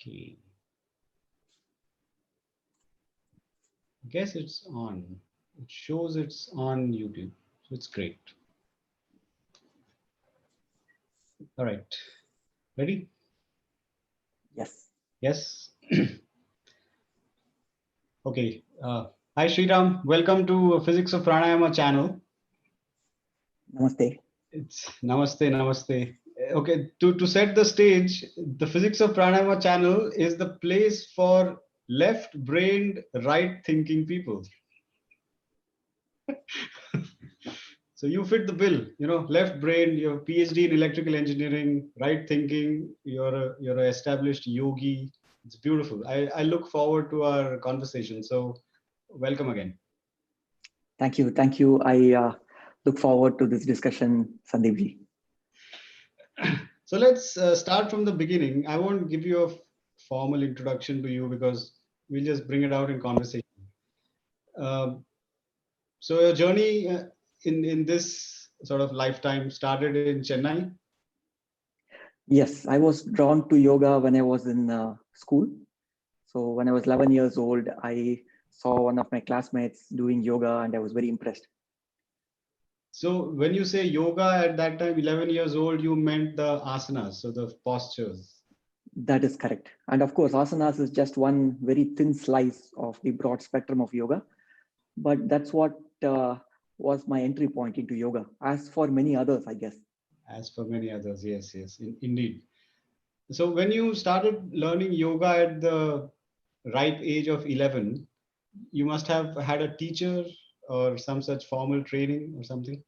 Okay. I guess it's on. It shows it's on YouTube. So it's great. All right. Ready? Yes. Yes. Okay. Hi, Shriram. Welcome to Physics of Pranayama channel. Namaste. It's Namaste, Namaste. Okay. To set the stage, the Physics of Pranayama channel is the place for left-brained, right-thinking people. So you fit the bill, left brain, you have PhD in electrical engineering, right thinking, you're an established yogi. It's beautiful. I look forward to our conversation. So welcome again. Thank you. Thank you. I look forward to this discussion, Sandeepji. So let's start from the beginning. I won't give you a formal introduction to you because we'll just bring it out in conversation. So your journey in this sort of lifetime started in Chennai. Yes, I was drawn to yoga when I was in school. So when I was 11 years old, I saw one of my classmates doing yoga and I was very impressed. So when you say yoga at that time, 11 years old, you meant the asanas, so the postures. That is correct. And of course, asanas is just one very thin slice of the broad spectrum of yoga. But that's what was my entry point into yoga, as for many others, I guess. As for many others, yes, indeed. So when you started learning yoga at the ripe age of 11, you must have had a teacher or some such formal training or something.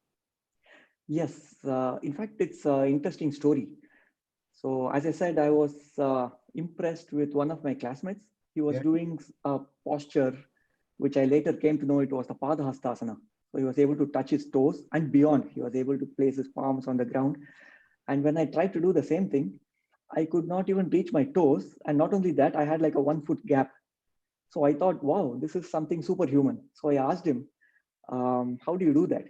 Yes, in fact, it's an interesting story. So as I said, I was impressed with one of my classmates. He was Yeah. doing a posture, which I later came to know it was the Asana. So he was able to touch his toes and beyond. He was able to place his palms on the ground. And when I tried to do the same thing, I could not even reach my toes. And not only that, I had like a 1 foot gap. So I thought, wow, this is something superhuman. So I asked him, how do you do that?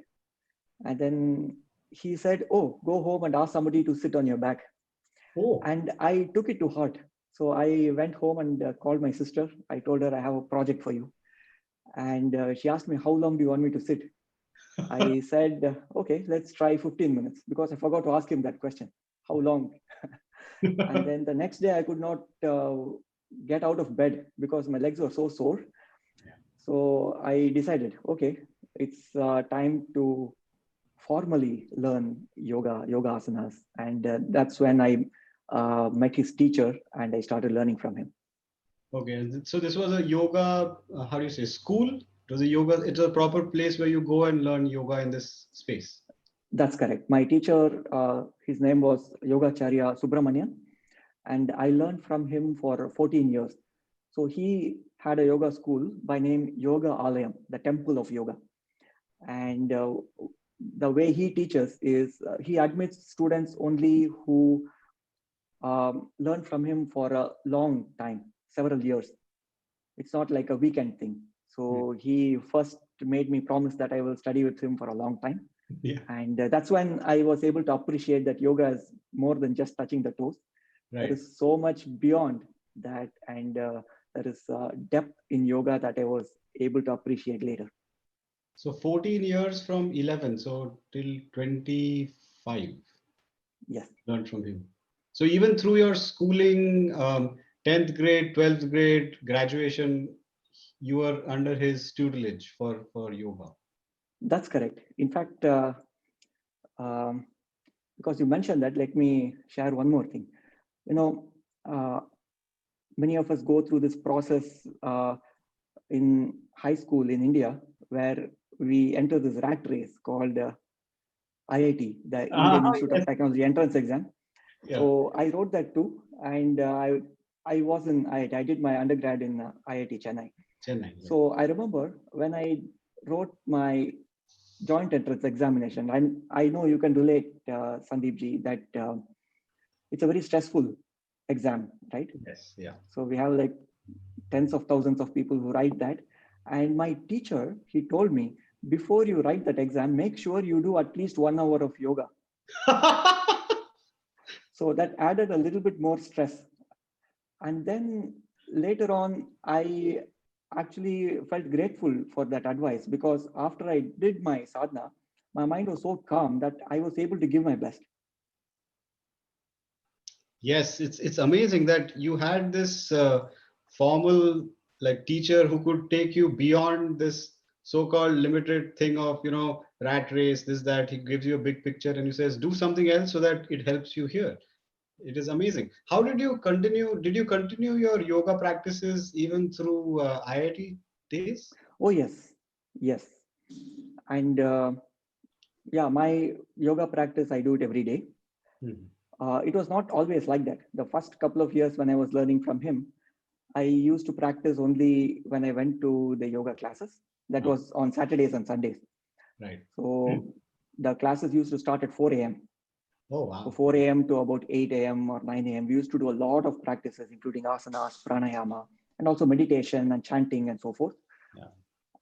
And then he said, oh, go home and ask somebody to sit on your back. Oh. And I took it to heart. So I went home and called my sister. I told her I have a project for you. And she asked me, how long do you want me to sit? I said, okay, let's try 15 minutes because I forgot to ask him that question. How long? And then the next day I could not get out of bed because my legs were so sore. Yeah. So I decided, okay, it's time to formally learn yoga asanas. And that's when I met his teacher and I started learning from him. Okay, so this was a yoga, how do you say, school? It was a yoga, it's a proper place where you go and learn yoga in this space. That's correct. My teacher, his name was Yogacharya Subramanian, and I learned from him for 14 years. So he had a yoga school by name Yoga Alayam, the Temple of Yoga. And the way he teaches is he admits students only who learn from him for a long time, several years. It's not like a weekend thing. So he first made me promise that I will study with him for a long time. Yeah. And that's when I was able to appreciate that yoga is more than just touching the toes. Right. There is so much beyond that. And there is depth in yoga that I was able to appreciate later. So 14 years from 11, so till 25. Yes. Learned from him. So even through your schooling, 10th grade, 12th grade, graduation, you were under his tutelage for yoga. That's correct. In fact, because you mentioned that, let me share one more thing. Many of us go through this process in high school in India, where we enter this rat race called IIT, the Indian Institute of Technology entrance exam. Yeah. So I wrote that too, and I was in IIT. I did my undergrad in IIT Chennai. Chennai. Yeah. So I remember when I wrote my joint entrance examination, and I know you can relate, Sandeepji, that it's a very stressful exam, right? Yes. Yeah. So we have like tens of thousands of people who write that. And my teacher, he told me, before you write that exam, make sure you do at least 1 hour of yoga. So that added a little bit more stress. And then later on, I actually felt grateful for that advice, because after I did my sadhana, my mind was so calm that I was able to give my best. Yes, it's amazing that you had this formal like teacher who could take you beyond this so-called limited thing of, rat race, this, that. He gives you a big picture and he says, do something else so that it helps you here. It is amazing. How did you continue? Did you continue your yoga practices even through IIT days? Oh, yes, yes. And yeah, my yoga practice, I do it every day. Mhm. It was not always like that. The first couple of years when I was learning from him, I used to practice only when I went to the yoga classes. That Ah, was on Saturdays and Sundays. right. So the classes used to start at 4 a.m. Oh, So wow. 4 a.m. to about 8 a.m. or 9 a.m. We used to do a lot of practices, including asanas, pranayama, and also meditation and chanting and so forth. Yeah.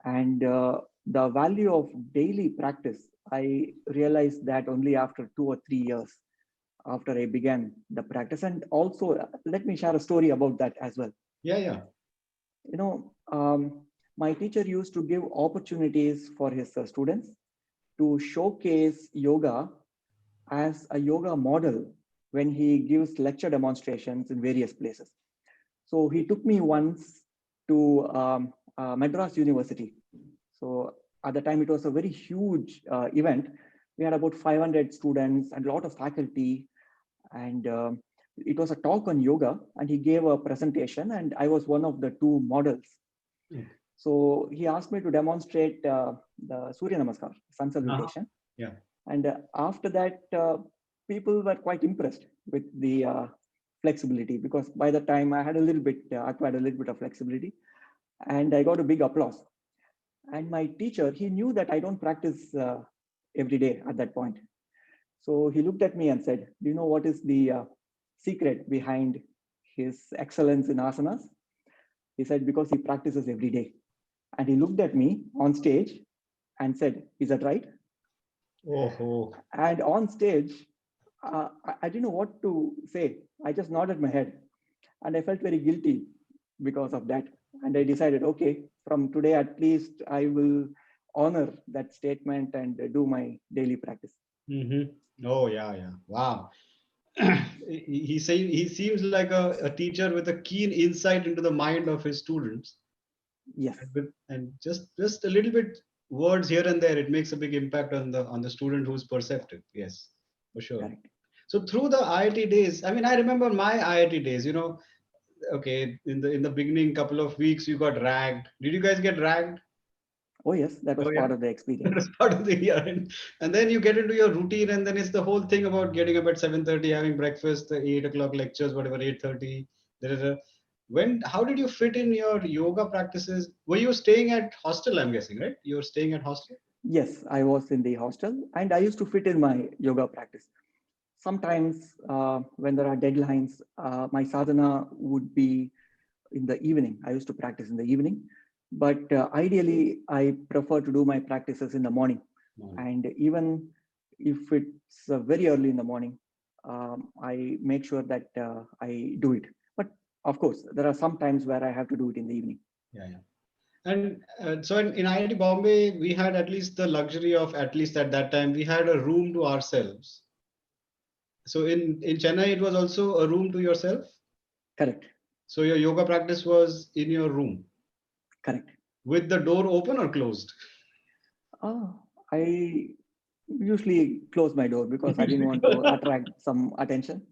And the value of daily practice, I realized that only after 2 or 3 years after I began the practice. And also, let me share a story about that as well. Yeah, yeah. You know, my teacher used to give opportunities for his students to showcase yoga as a yoga model when he gives lecture demonstrations in various places. So he took me once to Madras University. So at the time, it was a very huge event. We had about 500 students and a lot of faculty, and it was a talk on yoga. And he gave a presentation, and I was one of the two models. Okay. So he asked me to demonstrate the Surya Namaskar, Sun Uh-huh. Salutation. Yeah. And after that, people were quite impressed with the flexibility, because by the time I had a little bit, acquired a little bit of flexibility, and I got a big applause. And my teacher, he knew that I don't practice every day at that point. So he looked at me and said, "Do you know what is the secret behind his excellence in asanas?" He said, "Because he practices every day." And he looked at me on stage and said, "Is that right?" Oh, And on stage, I didn't know what to say. I just nodded my head, and I felt very guilty because of that. And I decided, okay, from today at least I will honor that statement and do my daily practice. oh, yeah, yeah. Wow. He seems like a teacher with a keen insight into the mind of his students, Yes, and just a little bit words here and there, it makes a big impact on the student who's perceptive. Yes, for sure. correct. So through the IIT days, I mean, I remember my IIT days. Okay, in the beginning, couple of weeks, you got ragged. Did you guys get ragged? Oh, yes, that was Oh yeah. part of the experience. That's part of the year. And then you get into your routine, and then it's the whole thing about getting up at 7:30, having breakfast, the 8 o'clock lectures, whatever, 8:30. How did you fit in your yoga practices? Were you staying at hostel, I'm guessing, right? You were staying at hostel? Yes, I was in the hostel and I used to fit in my yoga practice. Sometimes when there are deadlines, my sadhana would be in the evening. I used to practice in the evening, but ideally, I prefer to do my practices in the morning. Morning. And even if it's very early in the morning, I make sure that I do it. But of course, there are some times where I have to do it in the evening. Yeah, yeah. And so in IIT Bombay, we had at least the luxury of, at least at that time, we had a room to ourselves. So in Chennai, it was also a room to yourself. Correct, So your yoga practice was in your room correct. with the door open or closed? I usually close my door because I didn't want to attract some attention.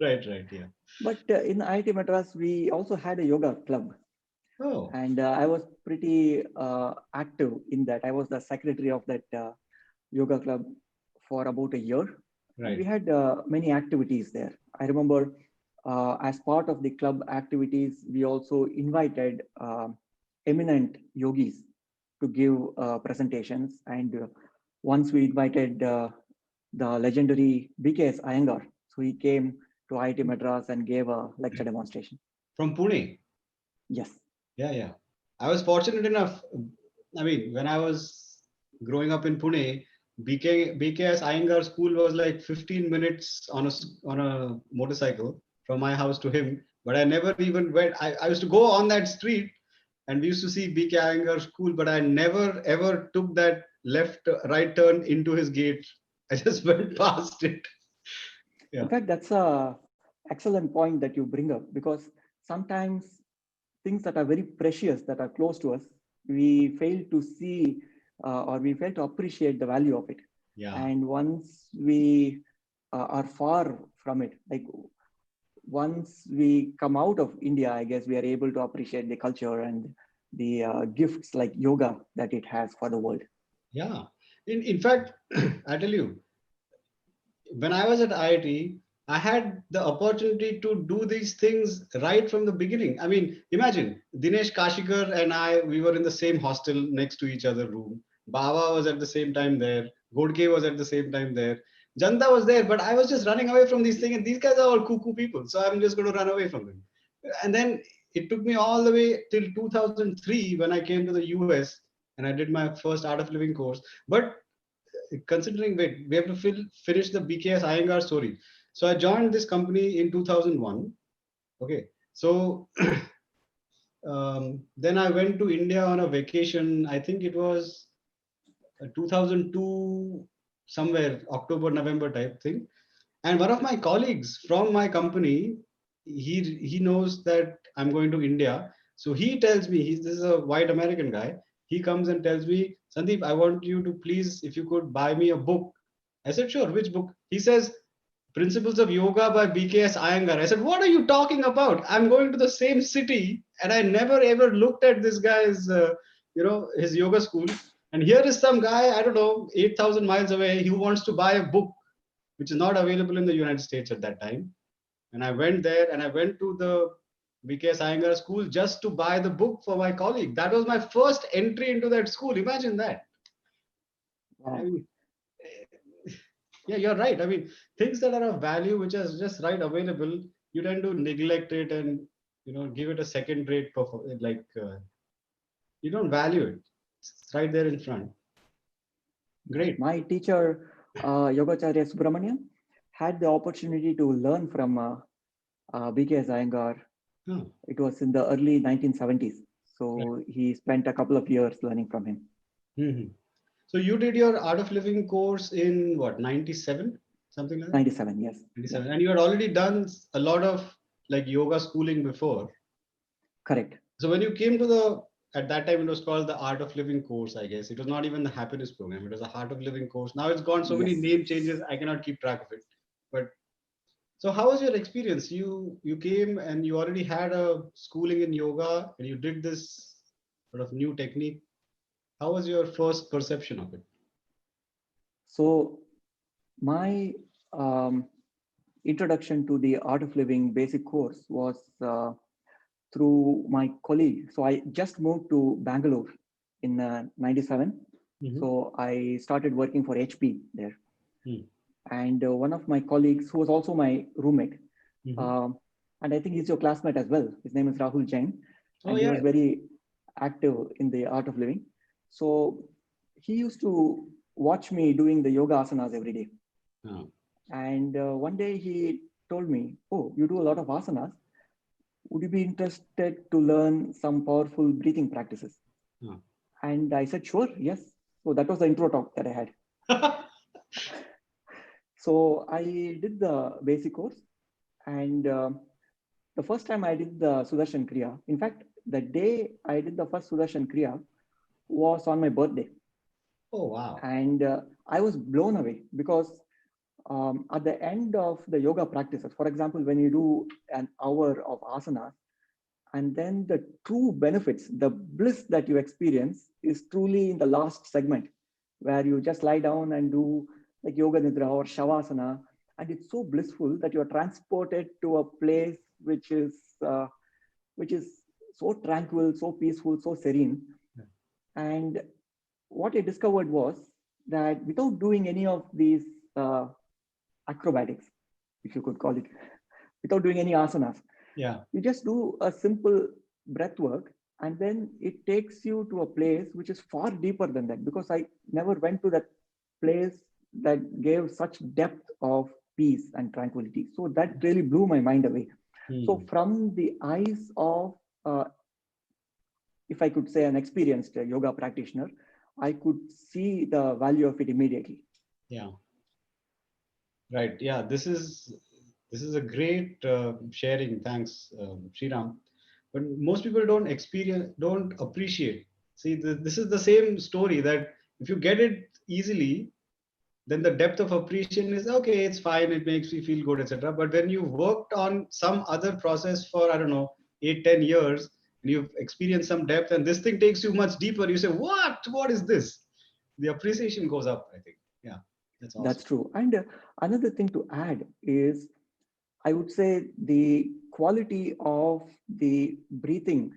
Right, right, yeah. But in IIT Madras, we also had a yoga club, Oh, and I was pretty active in that. I was the secretary of that yoga club for about a year, and we right. had many activities there. I remember as part of the club activities, we also invited eminent yogis to give presentations, and once we invited the legendary BKS Iyengar. So he came to IIT Madras and gave a lecture demonstration. From Pune. Yes. Yeah, yeah. I was fortunate enough. I mean, when I was growing up in Pune, BKS Iyengar school was like 15 minutes on a motorcycle from my house to him. but I never even went. I used to go on that street and we used to see BK Iyengar school, but I never ever took that right turn into his gate. I just went past it. Yeah. In fact, that's a excellent point that you bring up, because sometimes things that are very precious, that are close to us, we fail to see or we fail to appreciate the value of it. Yeah. And once we are far from it, like once we come out of India, I guess we are able to appreciate the culture and the gifts like yoga that it has for the world. Yeah. In fact, I tell you, when I was at IIT, I had the opportunity to do these things right from the beginning. I mean, imagine Dinesh Kashikar and I, we were in the same hostel next to each other room. Baba was at the same time there. Godke was at the same time there. Janta was there, but I was just running away from these things. And these guys are all cuckoo people. So I'm just going to run away from them. And then it took me all the way till 2003 when I came to the US and I did my first Art of Living course. But considering, wait, we have to finish the BKS Iyengar story. So I joined this company in 2001. Okay. So then I went to India on a vacation. I think it was 2002, somewhere October, November type thing. And one of my colleagues from my company, he knows that I'm going to India. So he tells me, this is a white American guy. He comes and tells me, Sandeep, I want you to please, if you could buy me a book. I said, sure, which book? He says, Principles of Yoga by BKS Iyengar. I said, what are you talking about? I'm going to the same city and I never ever looked at this guy's, his yoga school. And here is some guy, I don't know, 8,000 miles away, who wants to buy a book which is not available in the United States at that time. And I went there and I went to the BKS Iyengar school just to buy the book for my colleague. That was my first entry into that school. Imagine that. I Wow. mean, yeah, you're right. I mean, things that are of value, which are just right available, you tend to neglect it and give it a second rate performance. Like you don't value it. It's right there in front. Great. My teacher, Yogacharya Subramanian, had the opportunity to learn from BKS Iyengar. Huh. It was in the early 1970s. So Right. he spent a couple of years learning from him. Mm-hmm. So you did your Art of Living course in what, 97? Something like that? 97, yes. 97. Yeah. And you had already done a lot of like yoga schooling before. Correct. So when you came to at that time it was called the Art of Living course, I guess. It was not even the happiness program. It was a Heart of Living course. Now it's gone so many Yes. name changes, I cannot keep track of it. But so how was your experience? You came and you already had a schooling in yoga and you did this sort of new technique. How was your first perception of it? So my introduction to the Art of Living basic course was through my colleague. So I just moved to Bangalore in 97. Mm-hmm. So I started working for HP there. Mm. And one of my colleagues, who was also my roommate, Mm-hmm. and I think he's your classmate as well. His name is Rahul Jain, and Oh, he yeah. was very active in the Art of Living. So he used to watch me doing the yoga asanas every day. Oh. And one day he told me, "Oh, you do a lot of asanas. Would you be interested to learn some powerful breathing practices?" Oh. And I said, "Sure, yes." So that was the intro talk that I had. So I did the basic course, and the first time I did the Sudarshan Kriya, in fact, the day I did the first Sudarshan Kriya was on my birthday. Oh, wow. And I was blown away because at the end of the yoga practices, for example, when you do an hour of asanas, and then the true benefits, the bliss that you experience is truly in the last segment, where you just lie down and do like yoga nidra or shavasana, and it's so blissful that you're transported to a place which is so tranquil, so peaceful, so serene. Yeah. And what I discovered was that without doing any of these acrobatics, if you could call it, without doing any asanas, Yeah. you just do a simple breath work, and then it takes you to a place which is far deeper than that, because I never went to that place that gave such depth of peace and tranquility. So that really blew my mind away. So from the eyes of, if I could say, an experienced yoga practitioner, I could see the value of it immediately. Yeah. Right. Yeah. This is a great sharing. Thanks, Shriram. But most people don't appreciate. See, this is the same story that if you get it easily, then the depth of appreciation is okay. It's fine. It makes me feel good, etc. But when you worked on some other process for, I don't know, 8, 10 years, and you've experienced some depth, and this thing takes you much deeper, you say, "What? What is this?" The appreciation goes up. I think. Yeah, that's That's awesome. true. And another thing to add is, I would say, the quality of the breathing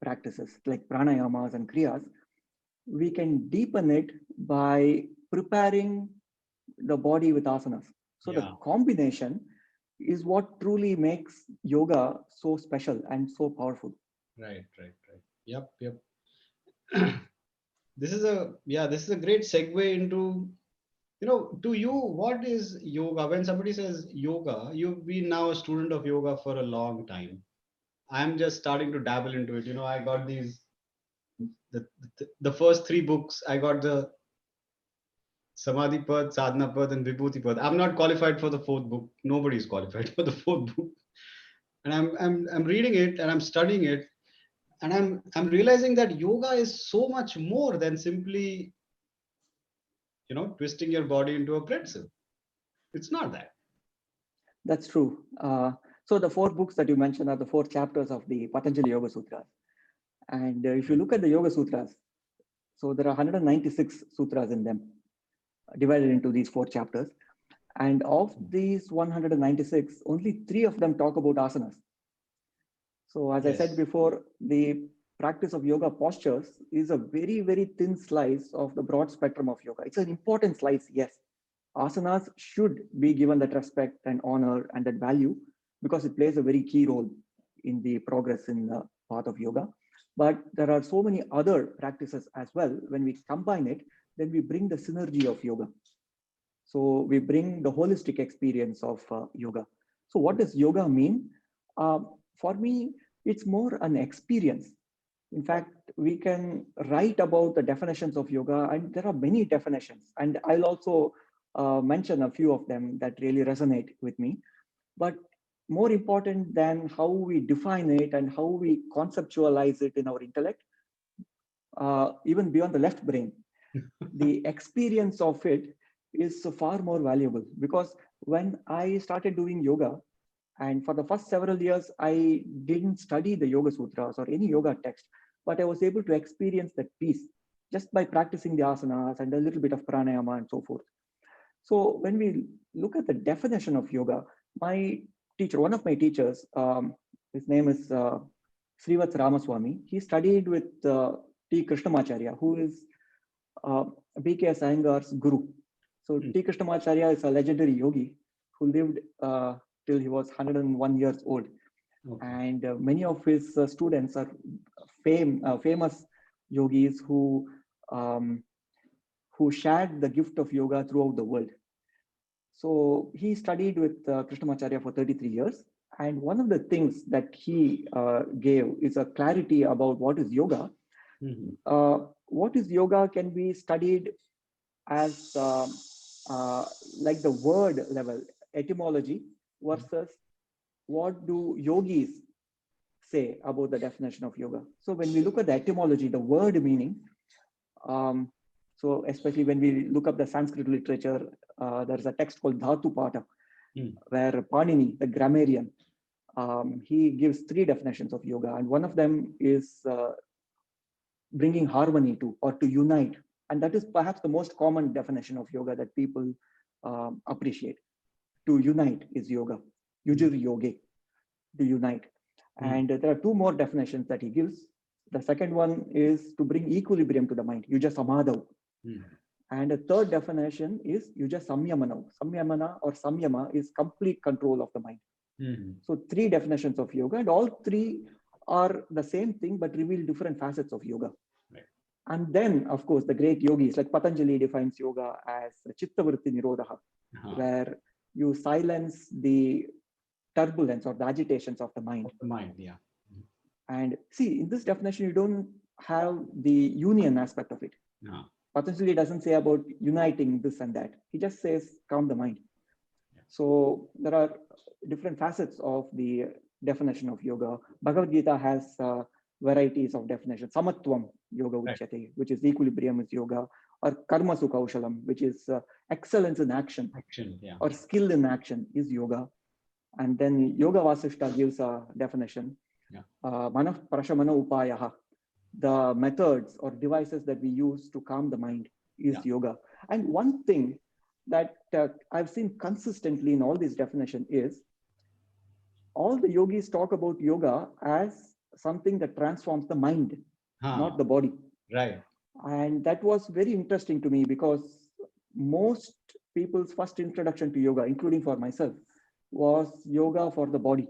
practices like pranayamas and kriyas, we can deepen it by preparing the body with asanas. So the Yeah. combination is what truly makes yoga so special and so powerful. Right. Right. Right. Yep. Yep. This is a great segue into, to you, what is yoga? When somebody says yoga, you've been now a student of yoga for a long time. I'm just starting to dabble into it. I got the first three books. I got the Samadhi Pad, Sadhana Pad, and Vibhuti Pad. I'm not qualified for the fourth book. Nobody's qualified for the fourth book. And I'm reading it and I'm studying it, and I'm realizing that yoga is so much more than simply, twisting your body into a pretzel. It's not that. That's true. So the four books that you mentioned are the four chapters of the Patanjali Yogasutras. And if you look at the Yoga Sutras, so there are 196 sutras in them, divided into these four chapters. And of these 196, only three of them talk about asanas. So as I said Yes. before, the practice of yoga postures is a very, very thin slice of the broad spectrum of yoga. It's an important slice, yes. Asanas should be given that respect and honor and that value because it plays a very key role in the progress in the path of yoga. But there are so many other practices as well. When we combine it, then we bring the synergy of yoga. So we bring the holistic experience of yoga. So what does yoga mean? For me, it's more an experience. In fact, we can write about the definitions of yoga, and there are many definitions. And I'll also mention a few of them that really resonate with me. But more important than how we define it and how we conceptualize it in our intellect, even beyond the left brain, the experience of it is far more valuable. Because when I started doing yoga, and for the first several years, I didn't study the Yoga Sutras or any yoga text, but I was able to experience that peace just by practicing the asanas and a little bit of pranayama and so forth. So when we look at the definition of yoga, my teacher, one of my teachers, his name is Srivat Ramaswamy. He studied with T. Krishnamacharya, who is uh, BKS Iyengar's guru. So T. Krishnamacharya is a legendary yogi who lived till he was 101 years old. Okay. And many of his students are famous yogis um, who shared the gift of yoga throughout the world. So he studied with Krishnamacharya for 33 years. And one of the things that he gave is a clarity about what is yoga. What is yoga can be studied as like the word level, etymology, versus what do yogis say about the definition of yoga. So when we look at the etymology, the word meaning, so especially when we look up the Sanskrit literature, there's a text called Dhatu Pata, where Panini, the grammarian, he gives three definitions of yoga. And one of them is bringing harmony to, or to unite. And that is perhaps the most common definition of yoga that people appreciate. To unite is yoga. Yujur yoge, to unite. And there are two more definitions that he gives. The second one is to bring equilibrium to the mind, yuja samadhav. And a third definition is yuja samyamana. Samyamana or samyama is complete control of the mind. So three definitions of yoga, and all three are the same thing but reveal different facets of yoga. Right. And then, of course, the great yogis like Patanjali defines yoga as chitta vritti nirodha, where you silence the turbulence or the agitations of the mind. Of the mind, yeah. And see, in this definition, you don't have the union aspect of it. No. Patanjali doesn't say about uniting this and that. He just says calm the mind. Yeah. So there are different facets of the definition of yoga. Bhagavad Gita has varieties of definition. Samatvam yoga uchyate, which is equilibrium is yoga, or karma sukha kaushalam, which is excellence in action. Action, yeah. Or skill in action is yoga. And then Yoga Vasishta gives a definition. Yeah. Manah prashamana upayaha, the methods or devices that we use to calm the mind is yoga. And one thing that I've seen consistently in all these definitions is all the yogis talk about yoga as something that transforms the mind, not the body. Right. And that was very interesting to me because most people's first introduction to yoga, including for myself, was yoga for the body.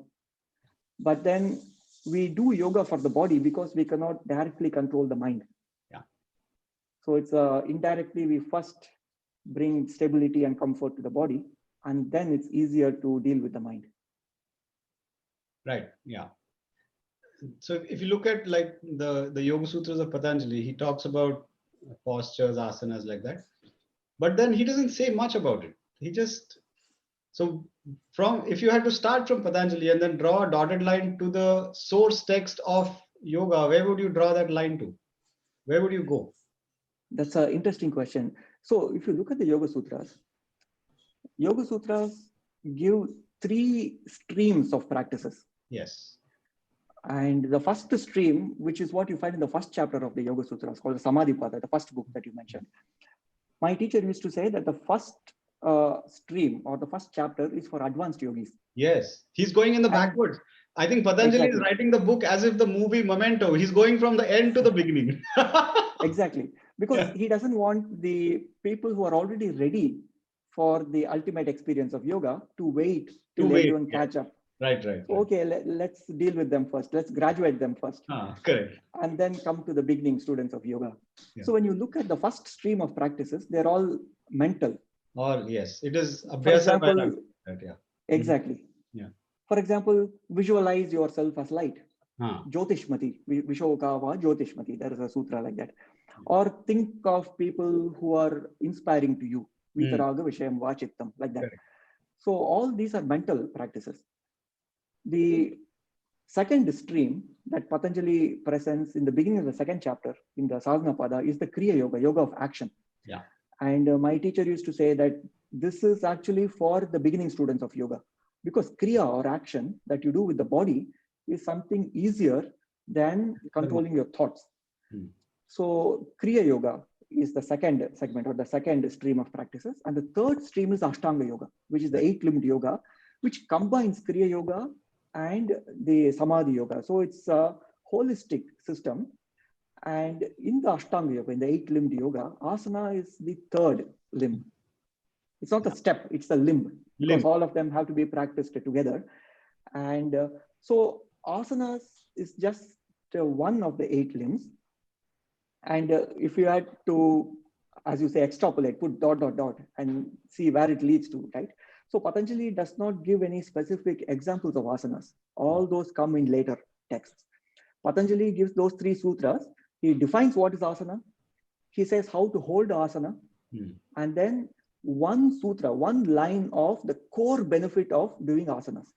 But then we do yoga for the body because we cannot directly control the mind. Yeah. So it's indirectly we first bring stability and comfort to the body, and then it's easier to deal with the mind. Right. Yeah. So if you look at like the Yoga Sutras of Patanjali, he talks about postures, asanas like that. But then he doesn't say much about it. He just, so from, if you had to start from Patanjali and then draw a dotted line to the source text of yoga, where would you draw that line to? Where would you go? That's an interesting question. So if you look at the Yoga Sutras give 3 streams of practices. Yes. And the first stream, which is what you find in the first chapter of the Yoga Sutras, called the Samadhi Pada, the first book that you mentioned. My teacher used to say that the first stream or the first chapter is for advanced yogis. Yes, he's going in the backwards. I think Patanjali is writing the book as if the movie Memento. He's going from the end to the beginning. Exactly. Because he doesn't want the people who are already ready for the ultimate experience of yoga to wait till everyone catch up. Right. Okay, let's deal with them first. Let's graduate them first. Correct. And then come to the beginning students of yoga. Yeah. So when you look at the first stream of practices, they're all mental. Or yes, it is Abhyaasa. For example, exactly. Yeah. For example, visualize yourself as light. Jyotishmati, Vishokava Jyotishmati. There is a sutra like that. Or think of people who are inspiring to you. Vitaraga Vishayam Vachittam, like that. Correct. So all these are mental practices. The second stream that Patanjali presents in the beginning of the second chapter in the Sadhana Pada is the Kriya Yoga, yoga of action. Yeah. And my teacher used to say that this is actually for the beginning students of yoga, because Kriya or action that you do with the body is something easier than controlling your thoughts. So Kriya Yoga is the second segment or the second stream of practices. And the third stream is Ashtanga Yoga, which is the 8-limbed yoga, which combines Kriya Yoga and the Samadhi Yoga. So it's a holistic system. And in the Ashtanga Yoga, in the 8-limbed yoga, Asana is the third limb. It's not a step, it's a limb. Because all of them have to be practiced together. And so Asanas is just one of the 8 limbs. And if you had to, as you say, extrapolate, put ... and see where it leads to, right? So Patanjali does not give any specific examples of asanas. All those come in later texts. Patanjali gives those 3 sutras. He defines what is asana. He says how to hold asana. And then one sutra, one line of the core benefit of doing asanas.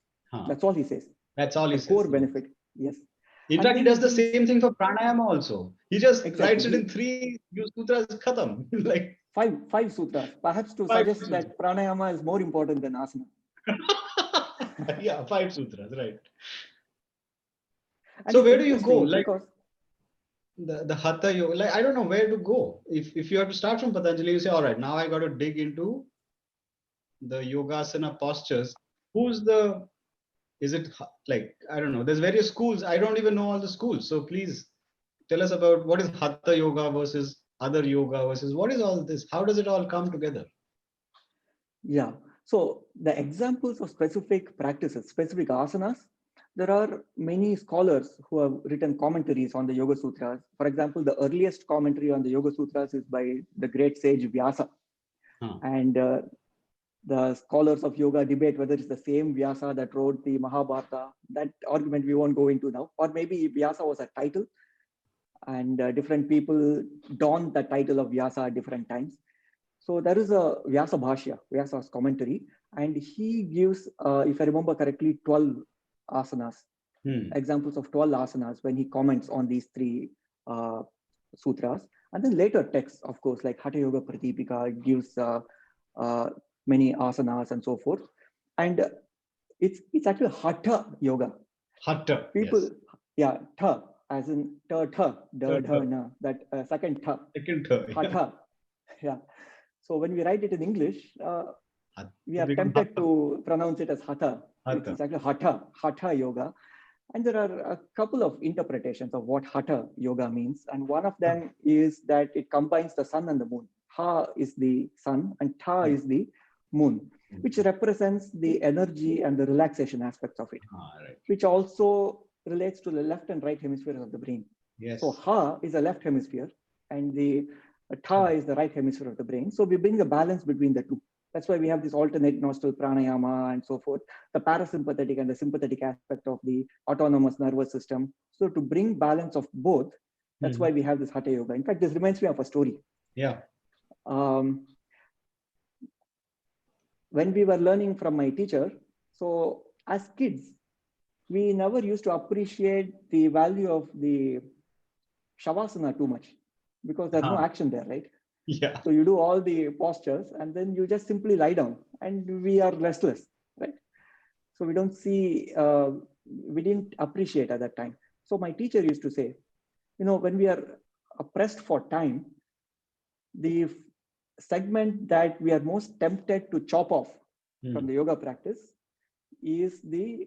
That's all he says. That's all he says. Core benefit, yes. In fact, he does the same thing for pranayama also. He just writes it in 3 sutras, khatam. Like five sutras, perhaps to suggest that pranayama is more important than asana. Yeah, 5 sutras, right. And so where do you go? Like because the Hatha Yoga, like I don't know where to go. If you have to start from Patanjali, you say, all right, now I got to dig into the Yogasana postures. Is it like, I don't know, there's various schools. I don't even know all the schools. So please tell us about what is Hatha Yoga versus other yoga versus what is all this? How does it all come together? Yeah. So the examples of specific practices, specific asanas, there are many scholars who have written commentaries on the Yoga Sutras. For example, the earliest commentary on the Yoga Sutras is by the great sage Abhyaasa. And The scholars of yoga debate whether it's the same Vyasa that wrote the Mahabharata. That argument we won't go into now. Or maybe Vyasa was a title, and different people donned the title of Vyasa at different times. So there is a Vyasa Bhashya, Vyasa's commentary, and he gives, if I remember correctly, 12 asanas, examples of 12 asanas when he comments on these three sutras. And then later texts, of course, like Hata Yoga Pratipika gives many asanas and so forth. And it's actually Hatha Yoga. Hatha. People, yes. yeah, tha, as in ta, na, that second tha. Second tha. Hatha. Yeah. So when we write it in English, we are tempted Hatha. to pronounce it as Hatha. Hatha. It's actually Hatha Yoga. And there are a couple of interpretations of what Hatha Yoga means. And one of them is that it combines the sun and the moon. Ha is the sun and Ta is the moon, which represents the energy and the relaxation aspects of it, right. which also relates to the left and right hemispheres of the brain. Yes. So Ha is the left hemisphere and the Ta is the right hemisphere of the brain. So we bring the balance between the two. That's why we have this alternate nostril pranayama and so forth, the parasympathetic and the sympathetic aspect of the autonomous nervous system. So to bring balance of both, that's why we have this Hatha Yoga. In fact, this reminds me of a story. Yeah. When we were learning from my teacher, so as kids, we never used to appreciate the value of the Shavasana too much because there's no action there, right? Yeah. So you do all the postures and then you just simply lie down and we are restless, right? So we don't see, we didn't appreciate at that time. So my teacher used to say, when we are pressed for time, the segment that we are most tempted to chop off from the yoga practice is the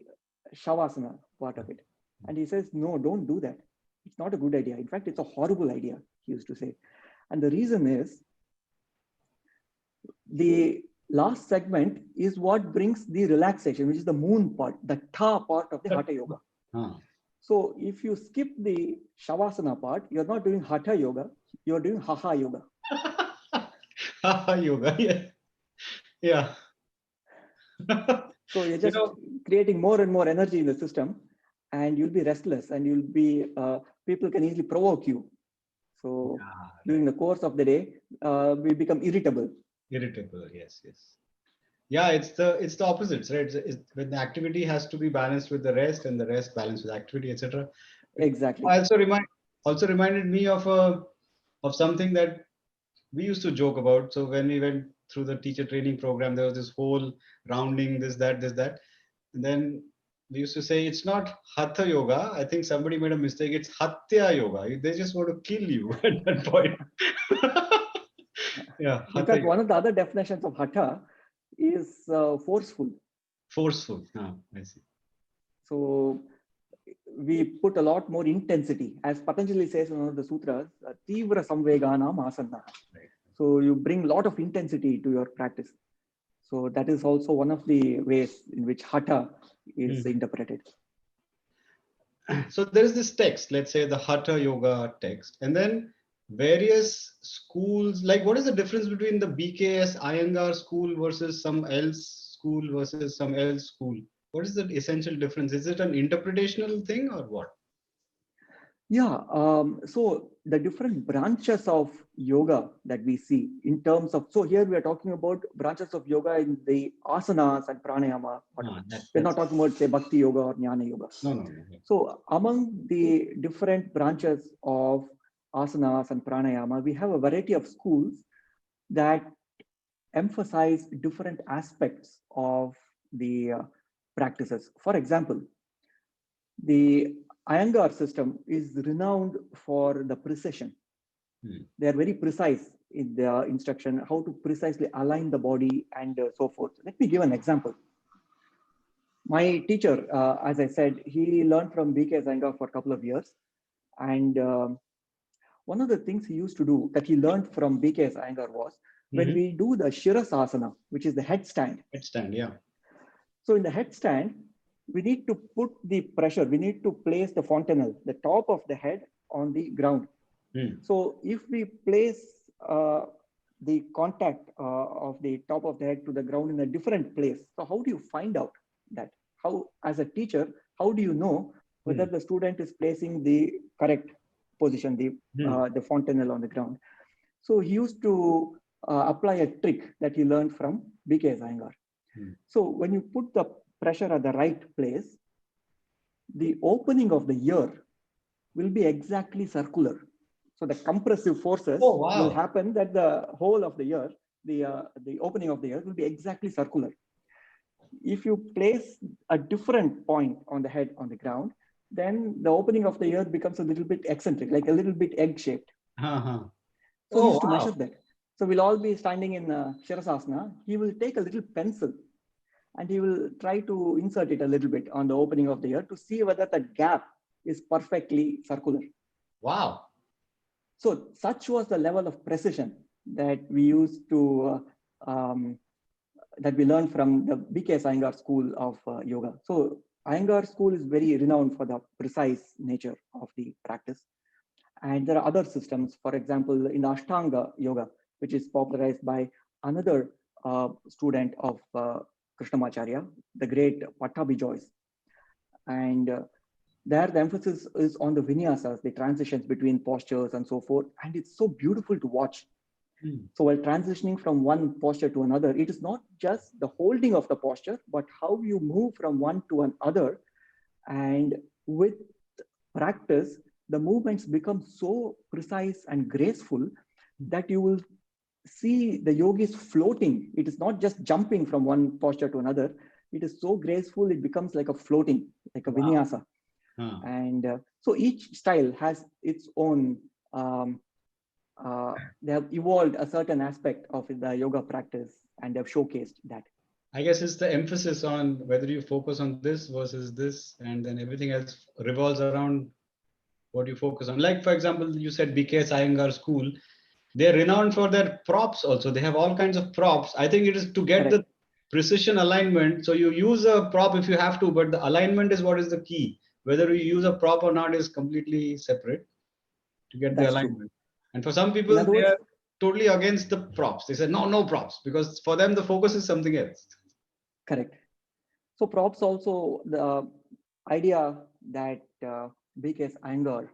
Shavasana part of it. And he says, no, don't do that. It's not a good idea. In fact, it's a horrible idea, he used to say. And the reason is the last segment is what brings the relaxation, which is the moon part, the Ta part of the Hatha Yoga. So if you skip the Shavasana part, you're not doing Hatha Yoga, you're doing Haha Yoga. Haha Yoga, yeah. Yeah. So you're just creating more and more energy in the system and you'll be restless and you'll be, people can easily provoke you. So during the course of the day, we become irritable. Irritable, yes. Yeah, it's the opposites, right? When the activity has to be balanced with the rest and the rest balanced with activity, etc. Exactly. Also reminded me of something that we used to joke about. So when we went through the teacher training program, there was this whole rounding, this, that. And then we used to say, it's not Hatha Yoga. I think somebody made a mistake. It's Hatya Yoga. They just want to kill you at that point. Yeah. In fact, one of the other definitions of Hatha is forceful. Forceful. I see. So we put a lot more intensity. As Patanjali says in one of the sutras, Tivra Samveganam Asana. Right. So you bring a lot of intensity to your practice. So that is also one of the ways in which Hatha is interpreted. So there is this text, let's say the Hatha Yoga text, and then various schools, like what is the difference between the BKS Iyengar school versus some else school versus some else school? What is the essential difference? Is it an interpretational thing or what? Yeah, so the different branches of yoga that we see in terms of, so here we are talking about branches of yoga in the asanas and pranayama. We're not talking about say bhakti yoga or jnana yoga. No. So among the different branches of asanas and pranayama, we have a variety of schools that emphasize different aspects of the practices. For example, the Iyengar system is renowned for the precision. They are very precise in their instruction, how to precisely align the body and so forth. Let me give an example. My teacher, as I said, he learned from BKS Iyengar for a couple of years. And one of the things he used to do that he learned from BKS Iyengar was when we do the Shirasana, which is the headstand. Headstand, yeah. So in the headstand, we need to put the pressure, we need to place the fontanelle, the top of the head on the ground. So if we place the contact of the top of the head to the ground in a different place. So how do you find out that? How, as a teacher, how do you know whether the student is placing the correct position, the fontanelle on the ground? So he used to apply a trick that he learned from BKS Iyengar. So when you put the pressure at the right place, the opening of the ear will be exactly circular. So the compressive forces will happen that the whole of the ear, the opening of the ear will be exactly circular. If you place a different point on the head on the ground, then the opening of the ear becomes a little bit eccentric, like a little bit egg-shaped. So he used to measure that. So we'll all be standing in Shavasana. He will take a little pencil and he will try to insert it a little bit on the opening of the ear to see whether the gap is perfectly circular. Wow. So such was the level of precision that we used to, that we learned from the BKS Iyengar school of yoga. So Iyengar school is very renowned for the precise nature of the practice. And there are other systems, for example, in Ashtanga yoga, which is popularized by another student of Krishnamacharya, the great Pattabhi Joyce. And there the emphasis is on the vinyasas, the transitions between postures and so forth. And it's so beautiful to watch. So while transitioning from one posture to another, it is not just the holding of the posture, but how you move from one to another. And with practice, the movements become so precise and graceful that you will see the yogis floating. It is not just jumping from one posture to another. It is so graceful, it becomes like a floating, like a vinyasa. And so each style has its own, they have evolved a certain aspect of the yoga practice and they've showcased that. I guess it's the emphasis on whether you focus on this versus this, and then everything else revolves around what you focus on. Like, for example, you said BKS Iyengar school, they're renowned for their props also. They have all kinds of props. I think it is to get the precision alignment. So you use a prop if you have to, but the alignment is what is the key. Whether you use a prop or not is completely separate to get the alignment. True. And for some people, they are totally against the props. They say, no props, because for them, the focus is something else. Correct. So props also, the idea that BKS Iyengar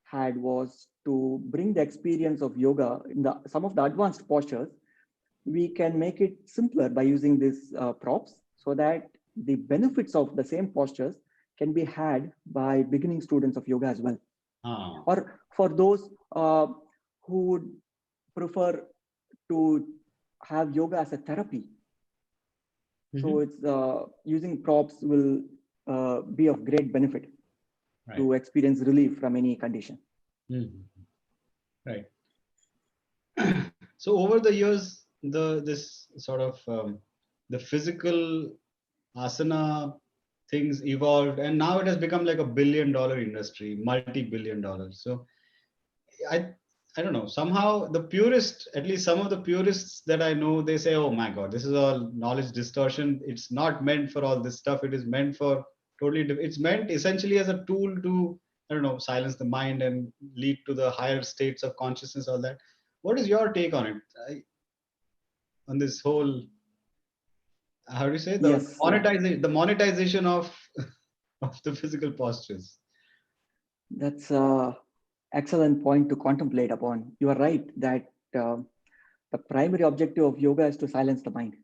had was to bring the experience of yoga in some of the advanced postures. We can make it simpler by using these props so that the benefits of the same postures can be had by beginning students of yoga as well. Or for those who would prefer to have yoga as a therapy. So it's using props will be of great benefit to experience relief from any condition. Right. So over the years, this sort of the physical asana things evolved, and now it has become like $1 billion industry, multi-billion dollars. So I don't know, somehow the purist, at least some of the purists that I know, they say, oh my God, this is all knowledge distortion. It's not meant for all this stuff. It is meant for totally, it's meant essentially as a tool to, I don't know, silence the mind and lead to the higher states of consciousness, all that. What is your take on it? On this whole, how do you say, the monetization of the physical postures? That's an excellent point to contemplate upon. You are right that the primary objective of yoga is to silence the mind.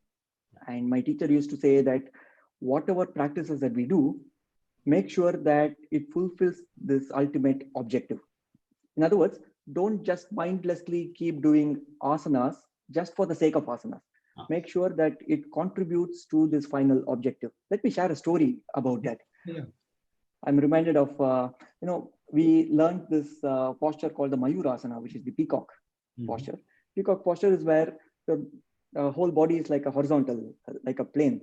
And my teacher used to say that whatever practices that we do, make sure that it fulfills this ultimate objective. In other words, don't just mindlessly keep doing asanas just for the sake of asanas. Make sure that it contributes to this final objective. Let me share a story about that. Yeah. I'm reminded of, we learned this posture called the Mayurasana, which is the peacock posture. Peacock posture is where the whole body is like a horizontal, like a plane,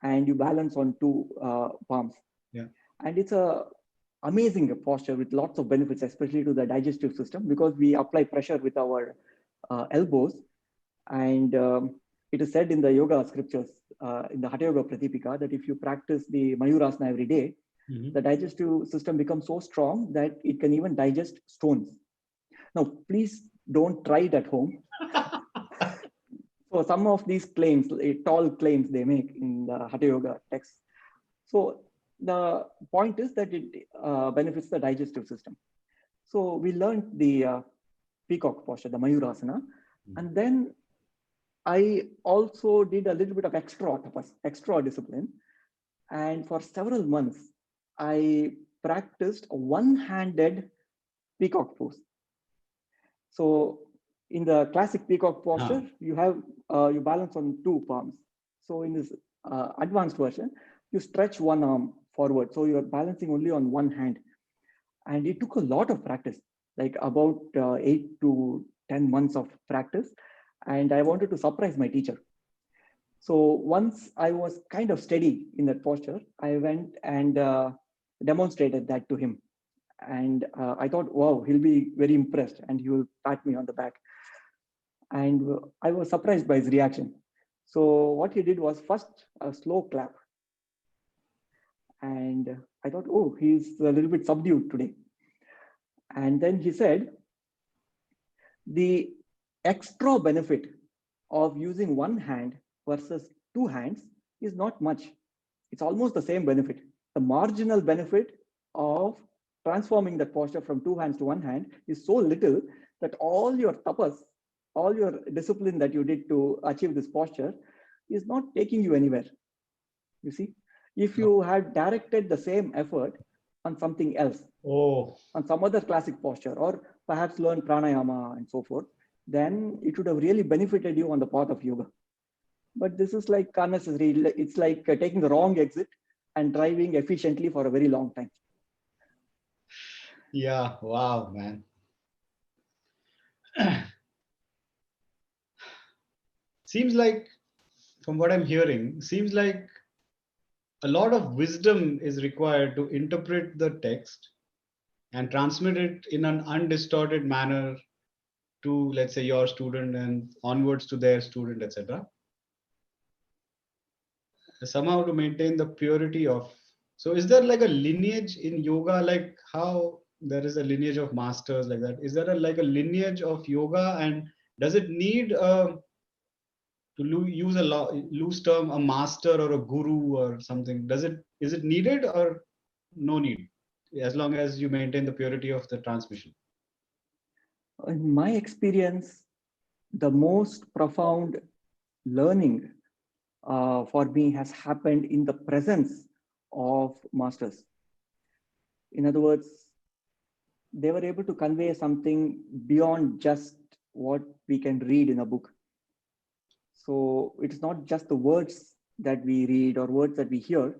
and you balance on two palms. Yeah. And it's a amazing posture with lots of benefits, especially to the digestive system, because we apply pressure with our elbows. And it is said in the yoga scriptures, in the Hata Yoga Pratipika, that if you practice the Mayurasana every day, the digestive system becomes so strong that it can even digest stones. Now, please don't try it at home. So some of these claims, tall claims they make in the Hatha Yoga text. So the point is that it benefits the digestive system. So we learned the peacock posture, the Mayurasana, and then I also did a little bit of extra discipline. And for several months, I practiced a one-handed peacock pose. So in the classic peacock posture, you have you balance on two palms. So in this advanced version, you stretch one arm forward. So you're balancing only on one hand. And it took a lot of practice, like about 8 to 10 months of practice. And I wanted to surprise my teacher. So once I was kind of steady in that posture, I went and demonstrated that to him. And I thought, wow, he'll be very impressed and he will pat me on the back. And I was surprised by his reaction. So what he did was first a slow clap. And I thought, oh, he's a little bit subdued today. And then he said, the extra benefit of using one hand versus two hands is not much. It's almost the same benefit. The marginal benefit of transforming that posture from two hands to one hand is so little that all your tapas, all your discipline that you did to achieve this posture is not taking you anywhere. You see, if you had directed the same effort on something else, on some other classic posture, or perhaps learn pranayama and so forth, then it would have really benefited you on the path of yoga. But this is like unnecessary. It's like taking the wrong exit and driving efficiently for a very long time. Yeah, wow, man. Seems like, from what I'm hearing, seems like a lot of wisdom is required to interpret the text and transmit it in an undistorted manner to, let's say, your student and onwards to their student, etc. Somehow to maintain the purity of. So is there like a lineage in yoga, like how there is a lineage of masters like that? Is there like a lineage of yoga, and does it need to use a loose term, a master or a guru or something? Is it needed or no need, as long as you maintain the purity of the transmission? In my experience, the most profound learning for me has happened in the presence of masters. In other words, they were able to convey something beyond just what we can read in a book. So it's not just the words that we read or words that we hear.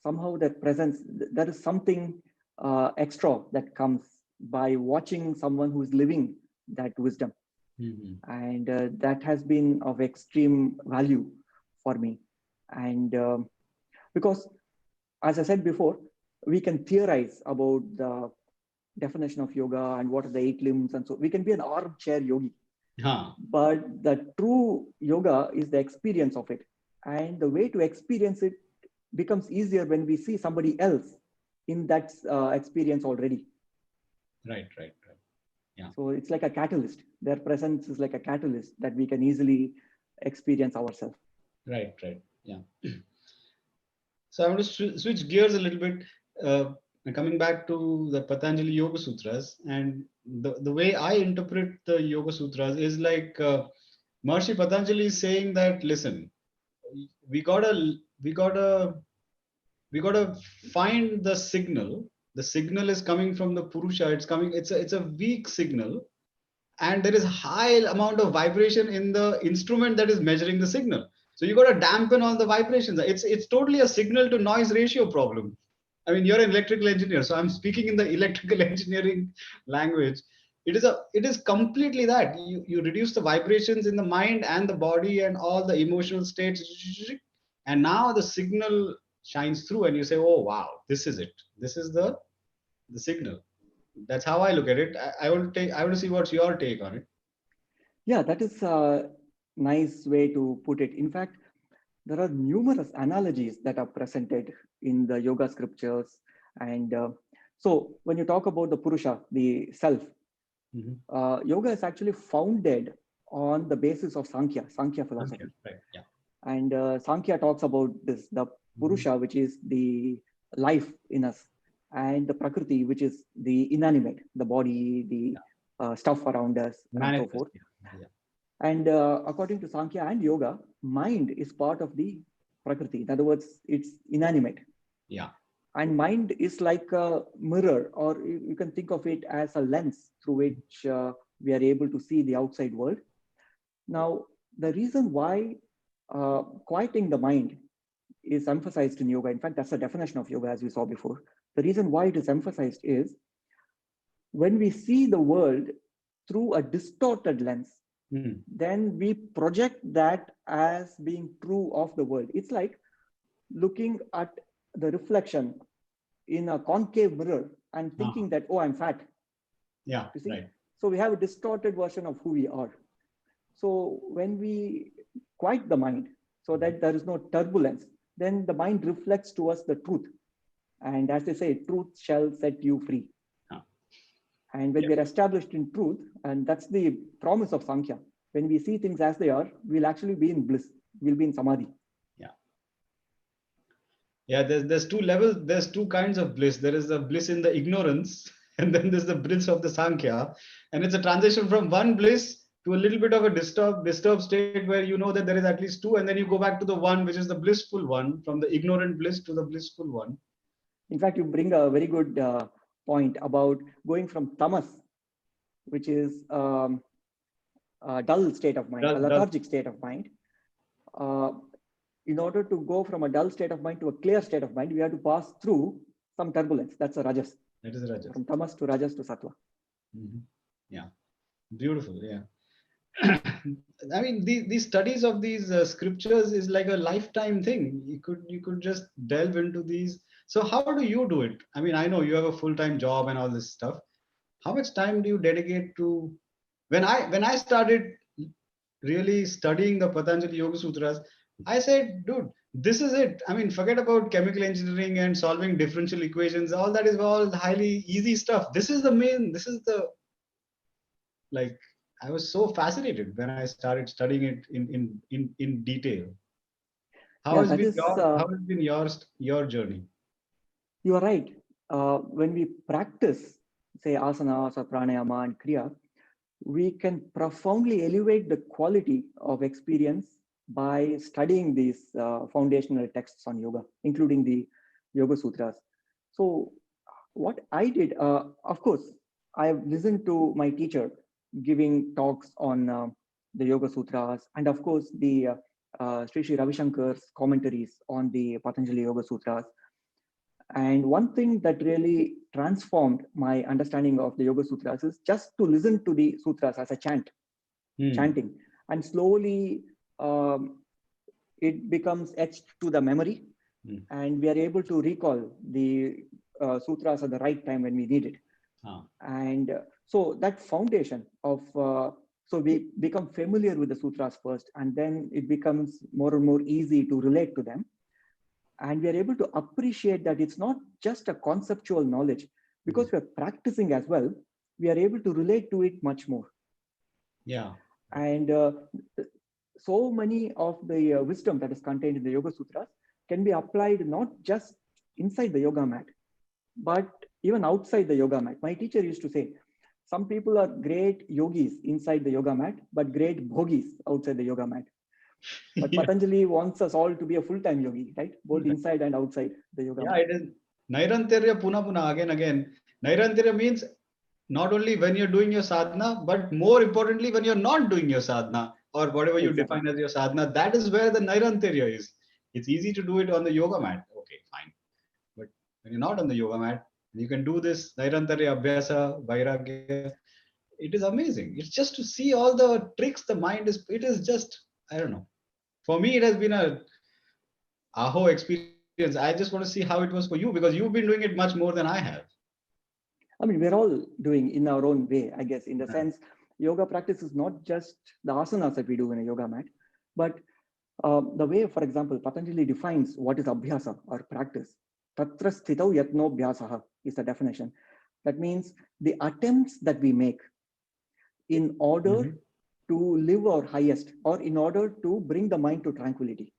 Somehow that presence, there is something extra that comes by watching someone who's living that wisdom. Mm-hmm. And that has been of extreme value for me. And because, as I said before, we can theorize about the definition of yoga and what are the 8 limbs, and so we can be an armchair yogi. But the true yoga is the experience of it. And the way to experience it becomes easier when we see somebody else in that experience already. Right. Yeah. So it's like a catalyst. Their presence is like a catalyst that we can easily experience ourselves. Right. Yeah. So I want to switch gears a little bit. Coming back to the Patanjali Yogasutras, and the way I interpret the Yoga Sutras is like Maharishi Patanjali is saying that, listen, we gotta find the signal. The signal is coming from the Purusha. It's a weak signal, and there is high amount of vibration in the instrument that is measuring the signal. So you got to dampen all the vibrations. It's totally a signal to noise ratio problem. I mean, you're an electrical engineer, so I'm speaking in the electrical engineering language. It is completely that you reduce the vibrations in the mind and the body and all the emotional states, and now the signal shines through, and you say, "Oh wow, this is it. This is the signal." That's how I look at it. I want to see what's your take on it. Yeah, that is a nice way to put it. In fact, there are numerous analogies that are presented in the yoga scriptures. And so when you talk about the Purusha, the self, Yoga is actually founded on the basis of Sankhya philosophy. Right. Yeah. And Sankhya talks about this, the Purusha, which is the life in us, and the Prakriti, which is the inanimate, the body, the stuff around us, and so forth. Yeah. And according to Sankhya and Yoga, mind is part of the Prakriti. In other words, it's inanimate. Yeah. And mind is like a mirror, or you can think of it as a lens through which we are able to see the outside world. Now, the reason why quieting the mind is emphasized in yoga, in fact, that's the definition of yoga as we saw before. The reason why it is emphasized is when we see the world through a distorted lens, then we project that as being true of the world. It's like looking at the reflection in a concave mirror and thinking that, oh, I'm fat. Yeah, you see? Right. So we have a distorted version of who we are. So when we quiet the mind so that there is no turbulence, then the mind reflects to us the truth. And as they say, truth shall set you free. And when we are established in truth, and that's the promise of Sankhya, when we see things as they are, we'll actually be in bliss. We'll be in samadhi. Yeah, there's two levels, there's two kinds of bliss. There is the bliss in the ignorance, and then there's the bliss of the Sankhya. And it's a transition from one bliss to a little bit of a disturbed state where you know that there is at least two, and then you go back to the one, which is the blissful one, from the ignorant bliss to the blissful one. In fact, you bring a very good point about going from tamas, which is a dull state of mind, a lethargic state of mind. In order to go from a dull state of mind to a clear state of mind, we have to pass through some turbulence. That's a rajas. That is a rajas. From tamas to rajas to sattva. Yeah, beautiful. Yeah. I mean, these studies of these scriptures is like a lifetime thing. You could just delve into these. So how do you do it? I mean, I know you have a full-time job and all this stuff. How much time do you dedicate to? When I started really studying the Patanjali Yogasutras, I said, dude, this is it. I mean, forget about chemical engineering and solving differential equations. All that is all highly easy stuff. This is the like. I was so fascinated when I started studying it in detail. How has been your journey? You are right. When we practice, say, asanas or pranayama and kriya, we can profoundly elevate the quality of experience by studying these foundational texts on yoga, including the Yoga Sutras. So what I did, of course, I have listened to my teacher giving talks on the Yoga Sutras, and of course the Sri Ravi Shankar's commentaries on the Patanjali Yogasutras. And one thing that really transformed my understanding of the Yoga Sutras is just to listen to the sutras as a chanting, and slowly it becomes etched to the memory, and we are able to recall the sutras at the right time when we need it. And so that foundation of, so we become familiar with the sutras first, and then it becomes more and more easy to relate to them. And we are able to appreciate that it's not just a conceptual knowledge, because we're practicing as well, we are able to relate to it much more. Yeah. And so many of the wisdom that is contained in the Yoga Sutras can be applied not just inside the yoga mat, but even outside the yoga mat. My teacher used to say, some people are great yogis inside the yoga mat, but great bhogis outside the yoga mat. But Patanjali wants us all to be a full-time yogi, right? Both inside and outside the yoga mat. It is Nairantarya puna puna, again. Nairantarya means not only when you're doing your sadhana, but more importantly, when you're not doing your sadhana, or whatever you define as your sadhana, that is where the Nairantarya is. It's easy to do it on the yoga mat. Okay, fine. But when you're not on the yoga mat, you can do this Nairantarya, Abhyaasa, Vairagya. It is amazing. It's just to see all the tricks the mind is, it is just, I don't know. For me, it has been a aho experience. I just want to see how it was for you, because you've been doing it much more than I have. I mean, we're all doing in our own way, I guess, in the sense, yoga practice is not just the asanas that we do in a yoga mat, but the way, for example, Patanjali defines what is abhyasa or practice. Tatra sthitau yatno abhyasaha is the definition. That means the attempts that we make in order to live our highest, or in order to bring the mind to tranquility.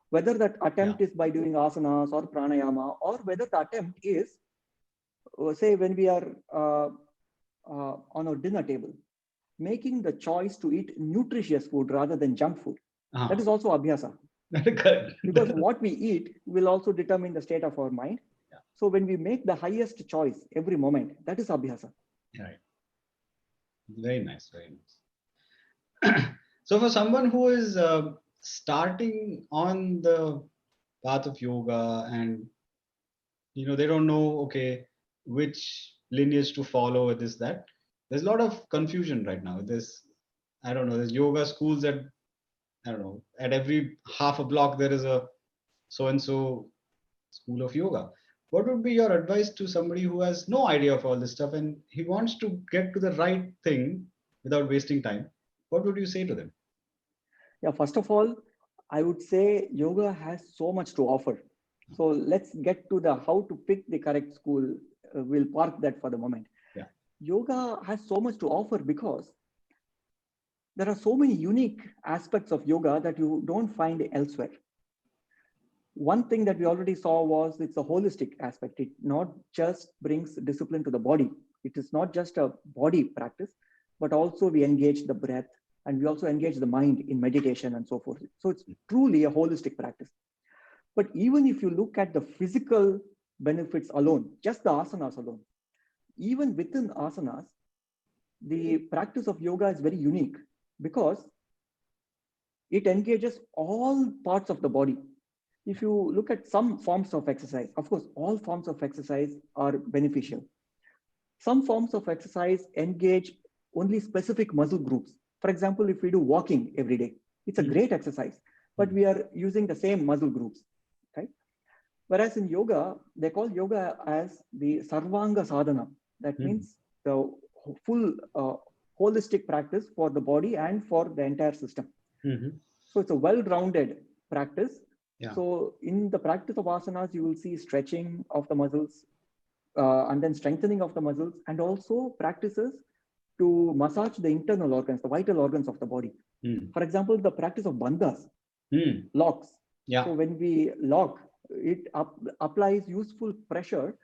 Whether that attempt is by doing asanas or pranayama, or whether the attempt is, say, when we are on our dinner table, making the choice to eat nutritious food rather than junk food. That is also abhyasa. Because what we eat will also determine the state of our mind. So when we make the highest choice every moment, that is abhyasa. Right. Very nice, very nice. So for someone who is starting on the path of yoga, and they don't know, okay, which lineage to follow, with this, that, there's a lot of confusion right now. I don't know, there's yoga schools at, I don't know, at every half a block there is a so and so school of yoga. What would be your advice to somebody who has no idea of all this stuff and he wants to get to the right thing without wasting time? What would you say to them? Yeah, first of all, I would say yoga has so much to offer. So let's get to the how to pick the correct school. We'll park that for the moment. Yeah. Yoga has so much to offer because there are so many unique aspects of yoga that you don't find elsewhere. One thing that we already saw was it's a holistic aspect. It not just brings discipline to the body. It is not just a body practice, but also we engage the breath and we also engage the mind in meditation and so forth. So it's truly a holistic practice. But even if you look at the physical benefits alone, just the asanas alone, even within asanas, the practice of yoga is very unique because it engages all parts of the body. If you look at some forms of exercise, of course, all forms of exercise are beneficial. Some forms of exercise engage only specific muscle groups. For example, if we do walking every day, it's a great exercise, but we are using the same muscle groups, right? Whereas in yoga, they call yoga as the sarvanga sadhana. That means the full holistic practice for the body and for the entire system. So it's a well-rounded practice. Yeah. So in the practice of asanas, you will see stretching of the muscles and then strengthening of the muscles, and also practices to massage the internal organs, the vital organs of the body. For example, the practice of bandhas, locks. Yeah. So when we lock, it applies useful pressure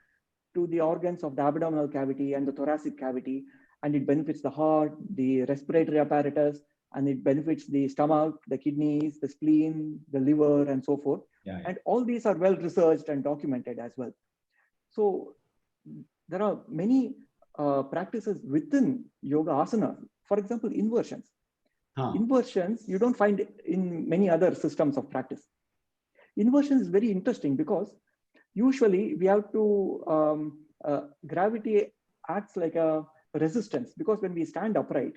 to the organs of the abdominal cavity and the thoracic cavity, and it benefits the heart, the respiratory apparatus, and it benefits the stomach, the kidneys, the spleen, the liver, and so forth. Yeah. And all these are well researched and documented as well. So there are many practices within yoga asana. For example, inversions. Inversions you don't find in many other systems of practice. Inversion is very interesting because usually we have to gravity acts like a resistance, because when we stand upright,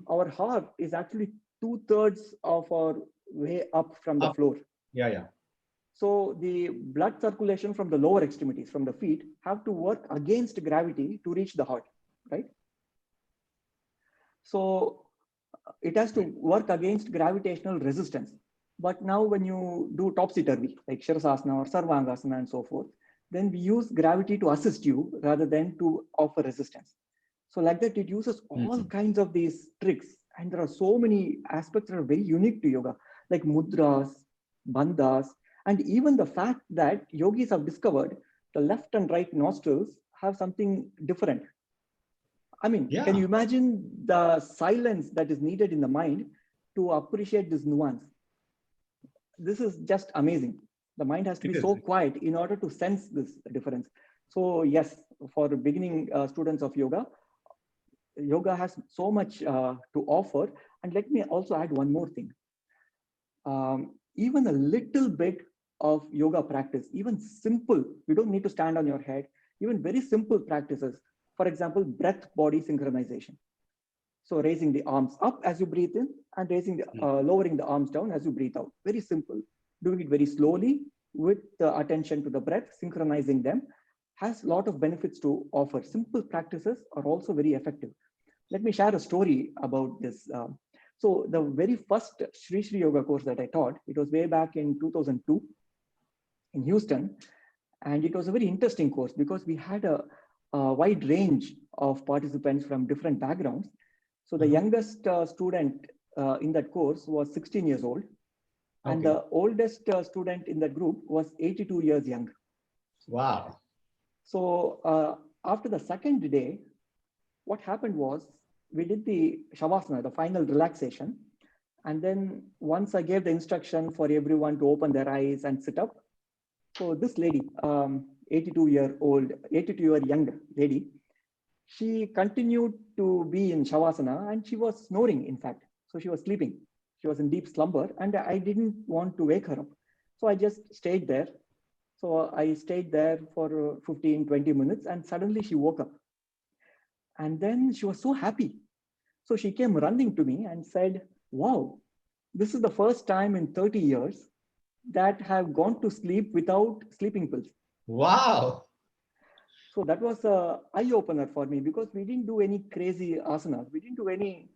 our heart is actually 2/3 of our way up from the floor. Yeah. So the blood circulation from the lower extremities, from the feet, have to work against gravity to reach the heart, right? So it has to work against gravitational resistance. But now when you do topsy-turvy, like Shirasasana or Sarvangasana and so forth, then we use gravity to assist you rather than to offer resistance. So like that, it uses all kinds of these tricks. And there are so many aspects that are very unique to yoga, like mudras, bandhas, and even the fact that yogis have discovered the left and right nostrils have something different. I mean, can you imagine the silence that is needed in the mind to appreciate this nuance? This is just amazing. The mind has to be so quiet in order to sense this difference. So yes, for beginning students of yoga, yoga has so much to offer. And let me also add one more thing. Even a little bit of yoga practice, even simple, you don't need to stand on your head, even very simple practices. For example, breath body synchronization. So raising the arms up as you breathe in and raising lowering the arms down as you breathe out. Very simple. Doing it very slowly with the attention to the breath, synchronizing them, has a lot of benefits to offer. Simple practices are also very effective. Let me share a story about this. So the very first Sri Sri Yoga course that I taught, it was way back in 2002 in Houston. And it was a very interesting course because we had a wide range of participants from different backgrounds. So the youngest student in that course was 16 years old. And the oldest student in that group was 82 years young. Wow. So after the second day, what happened was we did the Shavasana, the final relaxation. And then once I gave the instruction for everyone to open their eyes and sit up. So this lady, 82-year young lady, she continued to be in Shavasana and she was snoring, in fact. So she was sleeping. She was in deep slumber and I didn't want to wake her up. So I just stayed there. So I stayed there for 15, 20 minutes and suddenly she woke up. And then she was so happy. So she came running to me and said, wow, this is the first time in 30 years that have gone to sleep without sleeping pills. Wow. So that was an eye-opener for me because we didn't do any crazy asanas. We didn't do any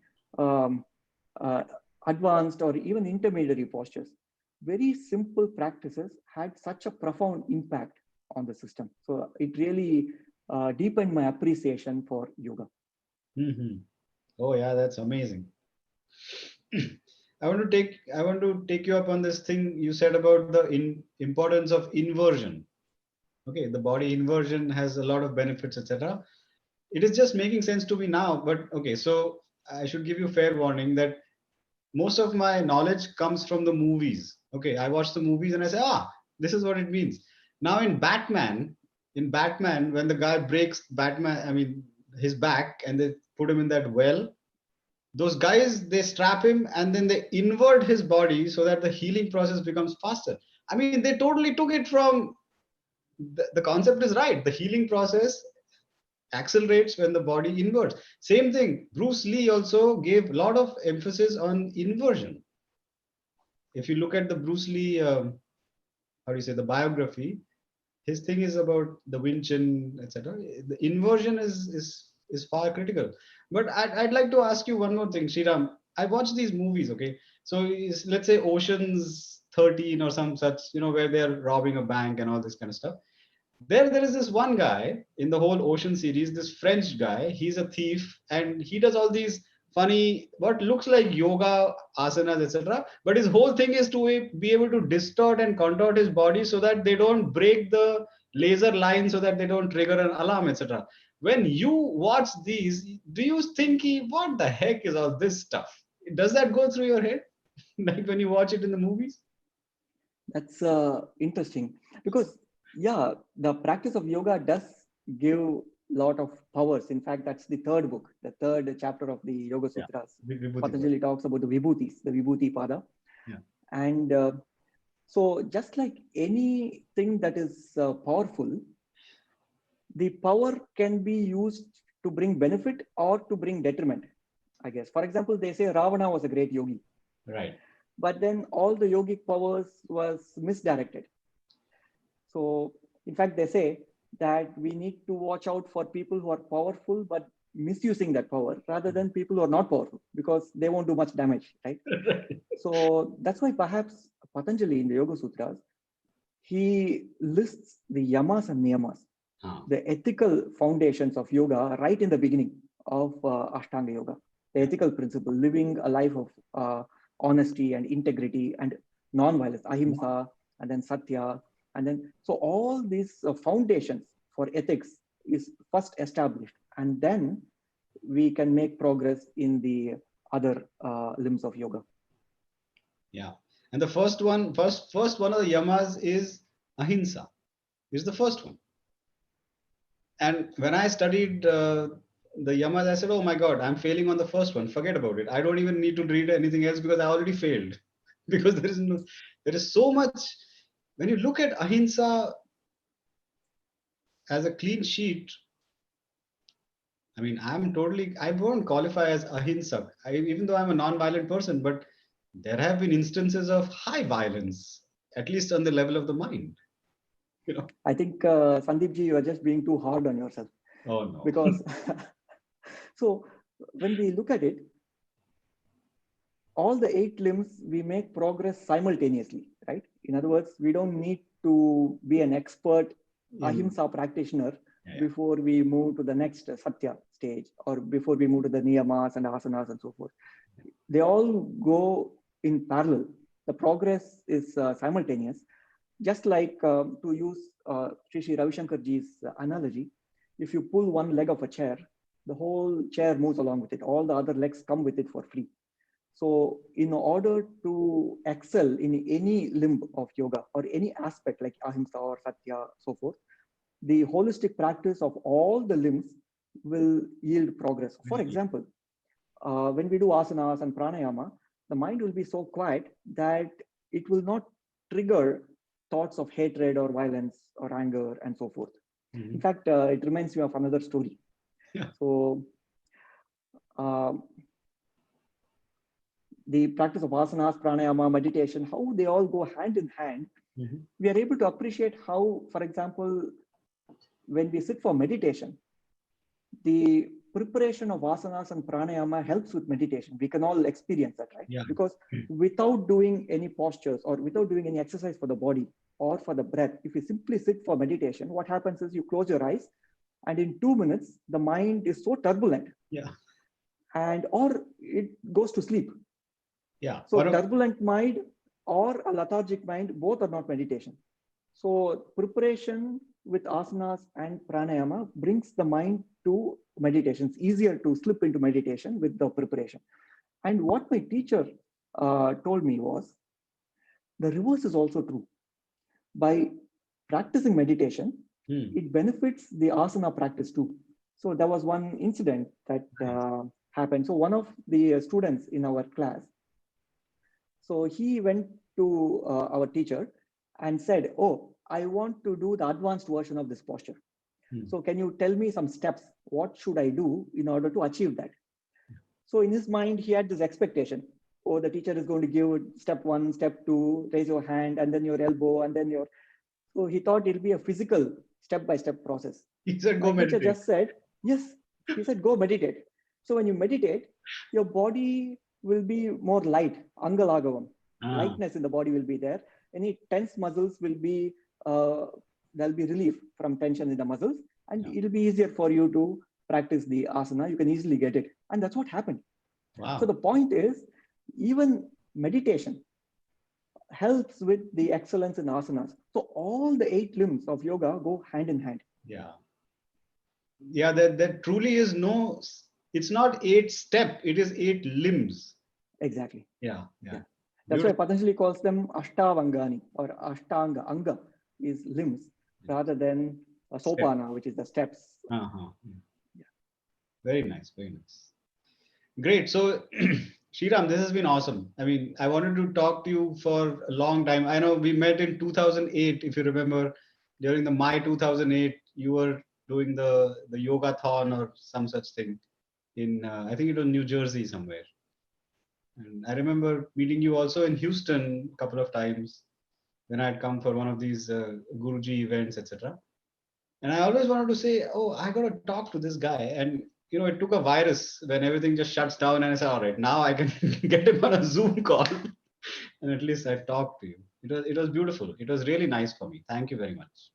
advanced or even intermediary postures. Very simple practices had such a profound impact on the system. So it really deepened my appreciation for yoga. Mm-hmm. Oh yeah, that's amazing. I want to take you up on this thing you said about the importance of inversion. Okay, the body inversion has a lot of benefits, etc. It is just making sense to me now, but okay, so I should give you fair warning that most of my knowledge comes from the movies. Okay, I watch the movies and I say, this is what it means. Now in Batman, when the guy breaks his back and they put him in that well, those guys, they strap him and then they invert his body so that the healing process becomes faster. I mean, they totally took it from the concept is right. The healing process accelerates when the body inverts. Same thing, Bruce Lee also gave a lot of emphasis on inversion. If you look at the Bruce Lee, how do you say, the biography, his thing is about the Wing Chun, etc. The inversion is far critical. But I'd like to ask you one more thing, Shriram. I watch these movies, okay? So let's say Ocean's 13 or some such, where they're robbing a bank and all this kind of stuff. There is this one guy in the whole Ocean series, this French guy. He's a thief and he does all these funny, what looks like yoga asanas, etc. But his whole thing is to be able to distort and contort his body so that they don't break the laser line, so that they don't trigger an alarm, etc. When you watch these, do you think, what the heck is all this stuff? Does that go through your head like when you watch it in the movies? That's interesting because the practice of yoga does give a lot of powers. In fact, that's the third book, the third chapter of the Yoga Sutras. Patanjali talks about the vibhutis, the vibhuti pada. Yeah. And so just like anything that is powerful, the power can be used to bring benefit or to bring detriment, I guess. For example, they say Ravana was a great yogi. Right. But then all the yogic powers was misdirected. So in fact, they say that we need to watch out for people who are powerful, but misusing that power rather than people who are not powerful because they won't do much damage, right? So that's why perhaps Patanjali in the Yoga Sutras, he lists the yamas and niyamas, the ethical foundations of yoga right in the beginning of Ashtanga Yoga, the ethical principle, living a life of honesty and integrity and non-violence, ahimsa, and then satya. And then, so all these foundations for ethics is first established, and then we can make progress in the other limbs of yoga. Yeah. And the first one of the yamas is ahimsa. Is the first one. And when I studied the yamas, I said, oh my God, I'm failing on the first one. Forget about it. I don't even need to read anything else because I already failed. Because there is so much. When you look at ahimsa as a clean sheet, I mean, I won't qualify as ahimsak, even though I'm a non-violent person, but there have been instances of high violence, at least on the level of the mind. I think, Sandeepji, you are just being too hard on yourself. Oh, no. Because, so when we look at it, all the 8 limbs, we make progress simultaneously, right? In other words, we don't need to be an expert ahimsa practitioner before we move to the next satya stage, or before we move to the niyamas and asanas and so forth. They all go in parallel. The progress is simultaneous. Just like to use Sri Ravi Shankarji's analogy, if you pull one leg of a chair, the whole chair moves along with it. All the other legs come with it for free. So in order to excel in any limb of yoga or any aspect like ahimsa or satya, so forth, the holistic practice of all the limbs will yield progress. For example, when we do asanas and pranayama, the mind will be so quiet that it will not trigger thoughts of hatred or violence or anger and so forth. In fact, it reminds me of another story. So the practice of asanas, pranayama, meditation, how they all go hand in hand. We are able to appreciate how, for example, when we sit for meditation, the preparation of asanas and pranayama helps with meditation. We can all experience that, right? Yeah. Because without doing any postures or without doing any exercise for the body or for the breath, if you simply sit for meditation, what happens is you close your eyes and in 2 minutes, the mind is so turbulent. Yeah. And or it goes to sleep. Yeah. So turbulent mind or a lethargic mind, both are not meditation. So preparation with asanas and pranayama brings the mind to meditation. It's easier to slip into meditation with the preparation. And what my teacher told me was, the reverse is also true. By practicing meditation, it benefits the asana practice too. So there was one incident that happened. So one of the students in our class, so he went to our teacher and said, oh, I want to do the advanced version of this posture. So can you tell me some steps? What should I do in order to achieve that? So in his mind, he had this expectation. Oh, the teacher is going to give step 1, step 2, raise your hand, and then your elbow, and then your... So he thought it'll be a physical step-by-step process. He said, go meditate. Teacher just said, yes. He said, go meditate. So when you meditate, your body will be more light, angalagavam. Lightness in the body will be there. Any tense muscles will be, there'll be relief from tension in the muscles, and it'll be easier for you to practice the asana. You can easily get it. And that's what happened. Wow. So the point is, even meditation helps with the excellence in asanas. So all the 8 limbs of yoga go hand in hand. Yeah. Yeah, there truly is no, it's not 8 step, it is 8 limbs. Exactly. Yeah. That's why Patanjali calls them ashtavangani, or ashtanga. Anga is limbs rather than a sopana, which is the steps. Yeah. Very nice. Great. So, Shriram, this has been awesome. I mean, I wanted to talk to you for a long time. I know we met in 2008, if you remember, during the May 2008, you were doing the yogathon or some such thing in, I think it was New Jersey somewhere. And I remember meeting you also in Houston a couple of times when I had come for one of these Guruji events, etc. And I always wanted to say, oh, I got to talk to this guy. And, you know, it took a virus when everything just shuts down. And I said, all right, now I can get him on a Zoom call. And at least I talked to you. It was beautiful. It was really nice for me. Thank you very much.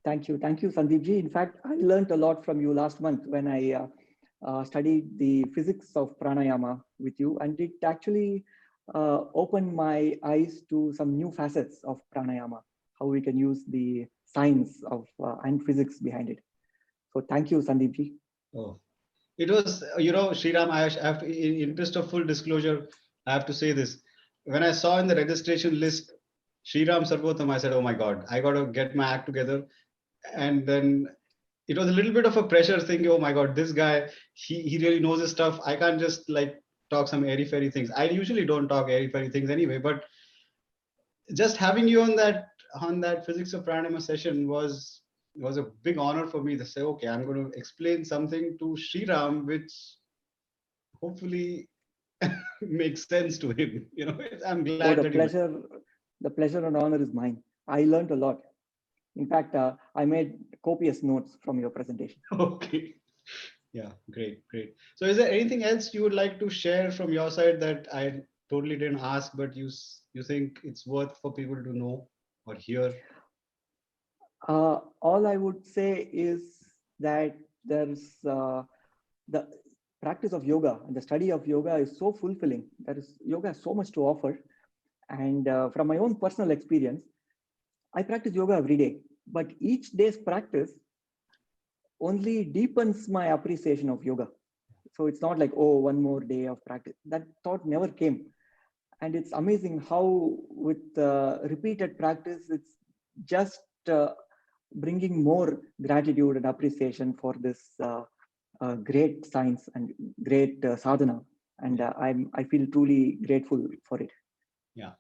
Thank you, Sandeepji. In fact, I learned a lot from you last month when I studied the physics of pranayama with you, and it actually opened my eyes to some new facets of pranayama, how we can use the science of and physics behind it. So thank you, Sandeepji. Oh, it was, you know, Shriram, I have to, in interest of full disclosure, I have to say this. When I saw in the registration list, Shriram Sarvotham, I said, oh my God, I got to get my act together. And then it was a little bit of a pressure thinking, oh my God, this guy, he really knows his stuff. I can't just like talk some airy fairy things. I usually don't talk airy fairy things anyway, but just having you on that physics of pranayama session was a big honor for me to say, okay, I'm going to explain something to Shriram, which hopefully makes sense to him. You know, I'm glad that the pleasure and honor is mine. I learned a lot. In fact, I made copious notes from your presentation. Okay. Yeah, great. So is there anything else you would like to share from your side that I totally didn't ask, but you think it's worth for people to know or hear? All I would say is that there's the practice of yoga and the study of yoga is so fulfilling. Yoga has so much to offer. And from my own personal experience, I practice yoga every day, but each day's practice only deepens my appreciation of yoga. So it's not like, oh, one more day of practice. That thought never came. And it's amazing how with repeated practice, it's just bringing more gratitude and appreciation for this great science and great sadhana. And I feel truly grateful for it. Yeah.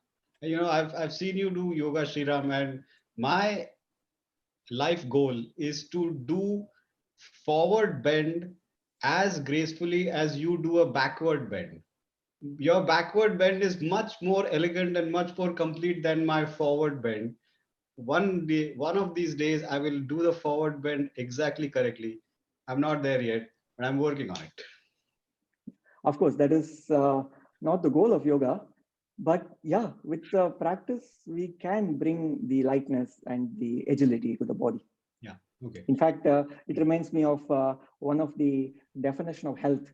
I've seen you do yoga, Shriram, and my life goal is to do forward bend as gracefully as you do a backward bend. Your backward bend is much more elegant and much more complete than my forward bend. One of these days, I will do the forward bend exactly correctly. I'm not there yet, but I'm working on it. Of course, that is not the goal of yoga, but yeah, with the practice, we can bring the lightness and the agility to the body. Yeah. Okay. In fact, it reminds me of one of the definition of health.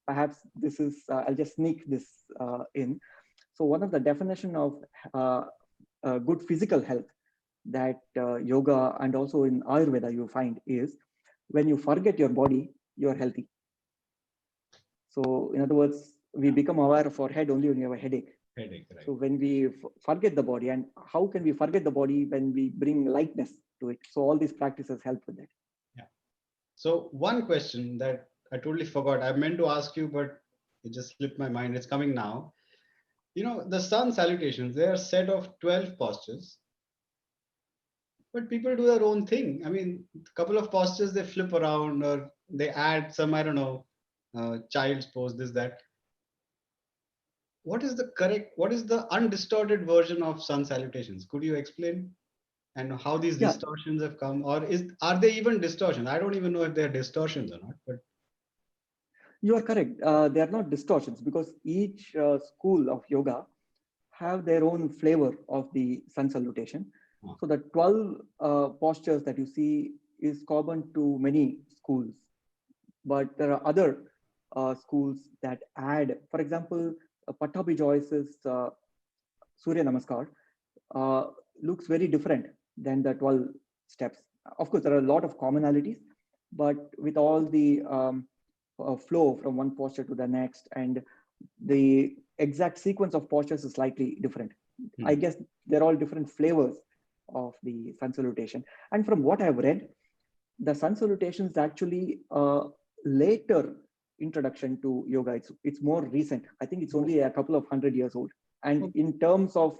Perhaps this is, I'll just sneak this in. So one of the definition of good physical health that yoga and also in Ayurveda you find is when you forget your body, you're healthy. So in other words, we become aware of our head only when we have a headache. Right. So when we forget the body, and how can we forget the body when we bring lightness to it? So all these practices help with that. Yeah. So one question that I totally forgot. I meant to ask you, but it just slipped my mind. It's coming now. The sun salutations, they are a set of 12 postures, but people do their own thing. I mean, a couple of postures they flip around or they add some, I don't know, child's pose, this, that. What is the undistorted version of sun salutations? Could you explain? And how these Yeah, distortions have come, or are they even distortions? I don't even know if they're distortions or not, but you are correct. They are not distortions because each school of yoga have their own flavor of the sun salutation. So the 12 postures that you see is common to many schools, but there are other schools that add, for example, Pattabhi Joyce's Surya Namaskar looks very different than the 12 steps. Of course, there are a lot of commonalities, but with all the flow from one posture to the next, and the exact sequence of postures is slightly different. I guess they're all different flavors of the sun salutation. And from what I've read, the sun salutation is actually a later introduction to yoga. It's more recent. I think it's only a couple of 100 years old. And in terms of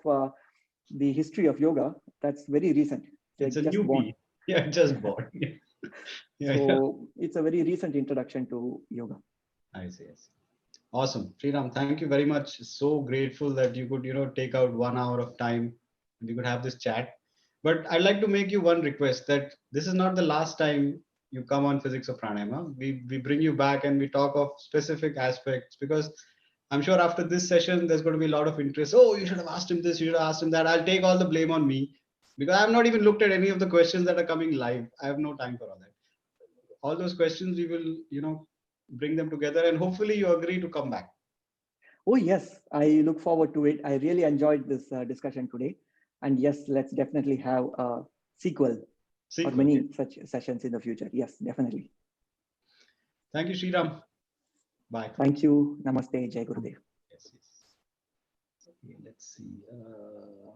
the history of yoga, that's very recent. it's a just newbie. born. Yeah, just born. So it's a very recent introduction to yoga. I see. Awesome. Sriram, thank you very much. So grateful that you could, take out 1 hour of time and we could have this chat. But I'd like to make you one request that this is not the last time you come on Physics of Pranayama. We bring you back and we talk of specific aspects because I'm sure after this session, there's going to be a lot of interest. Oh, you should have asked him this, you should have asked him that. I'll take all the blame on me because I've not even looked at any of the questions that are coming live. I have no time for all that. All those questions, we will, bring them together and hopefully you agree to come back. Oh, yes. I look forward to it. I really enjoyed this discussion today. And yes, let's definitely have a sequel or many such sessions in the future. Yes, definitely. Thank you, Shriram. Bye. Thank you. Namaste. Jai Gurudev. Yes.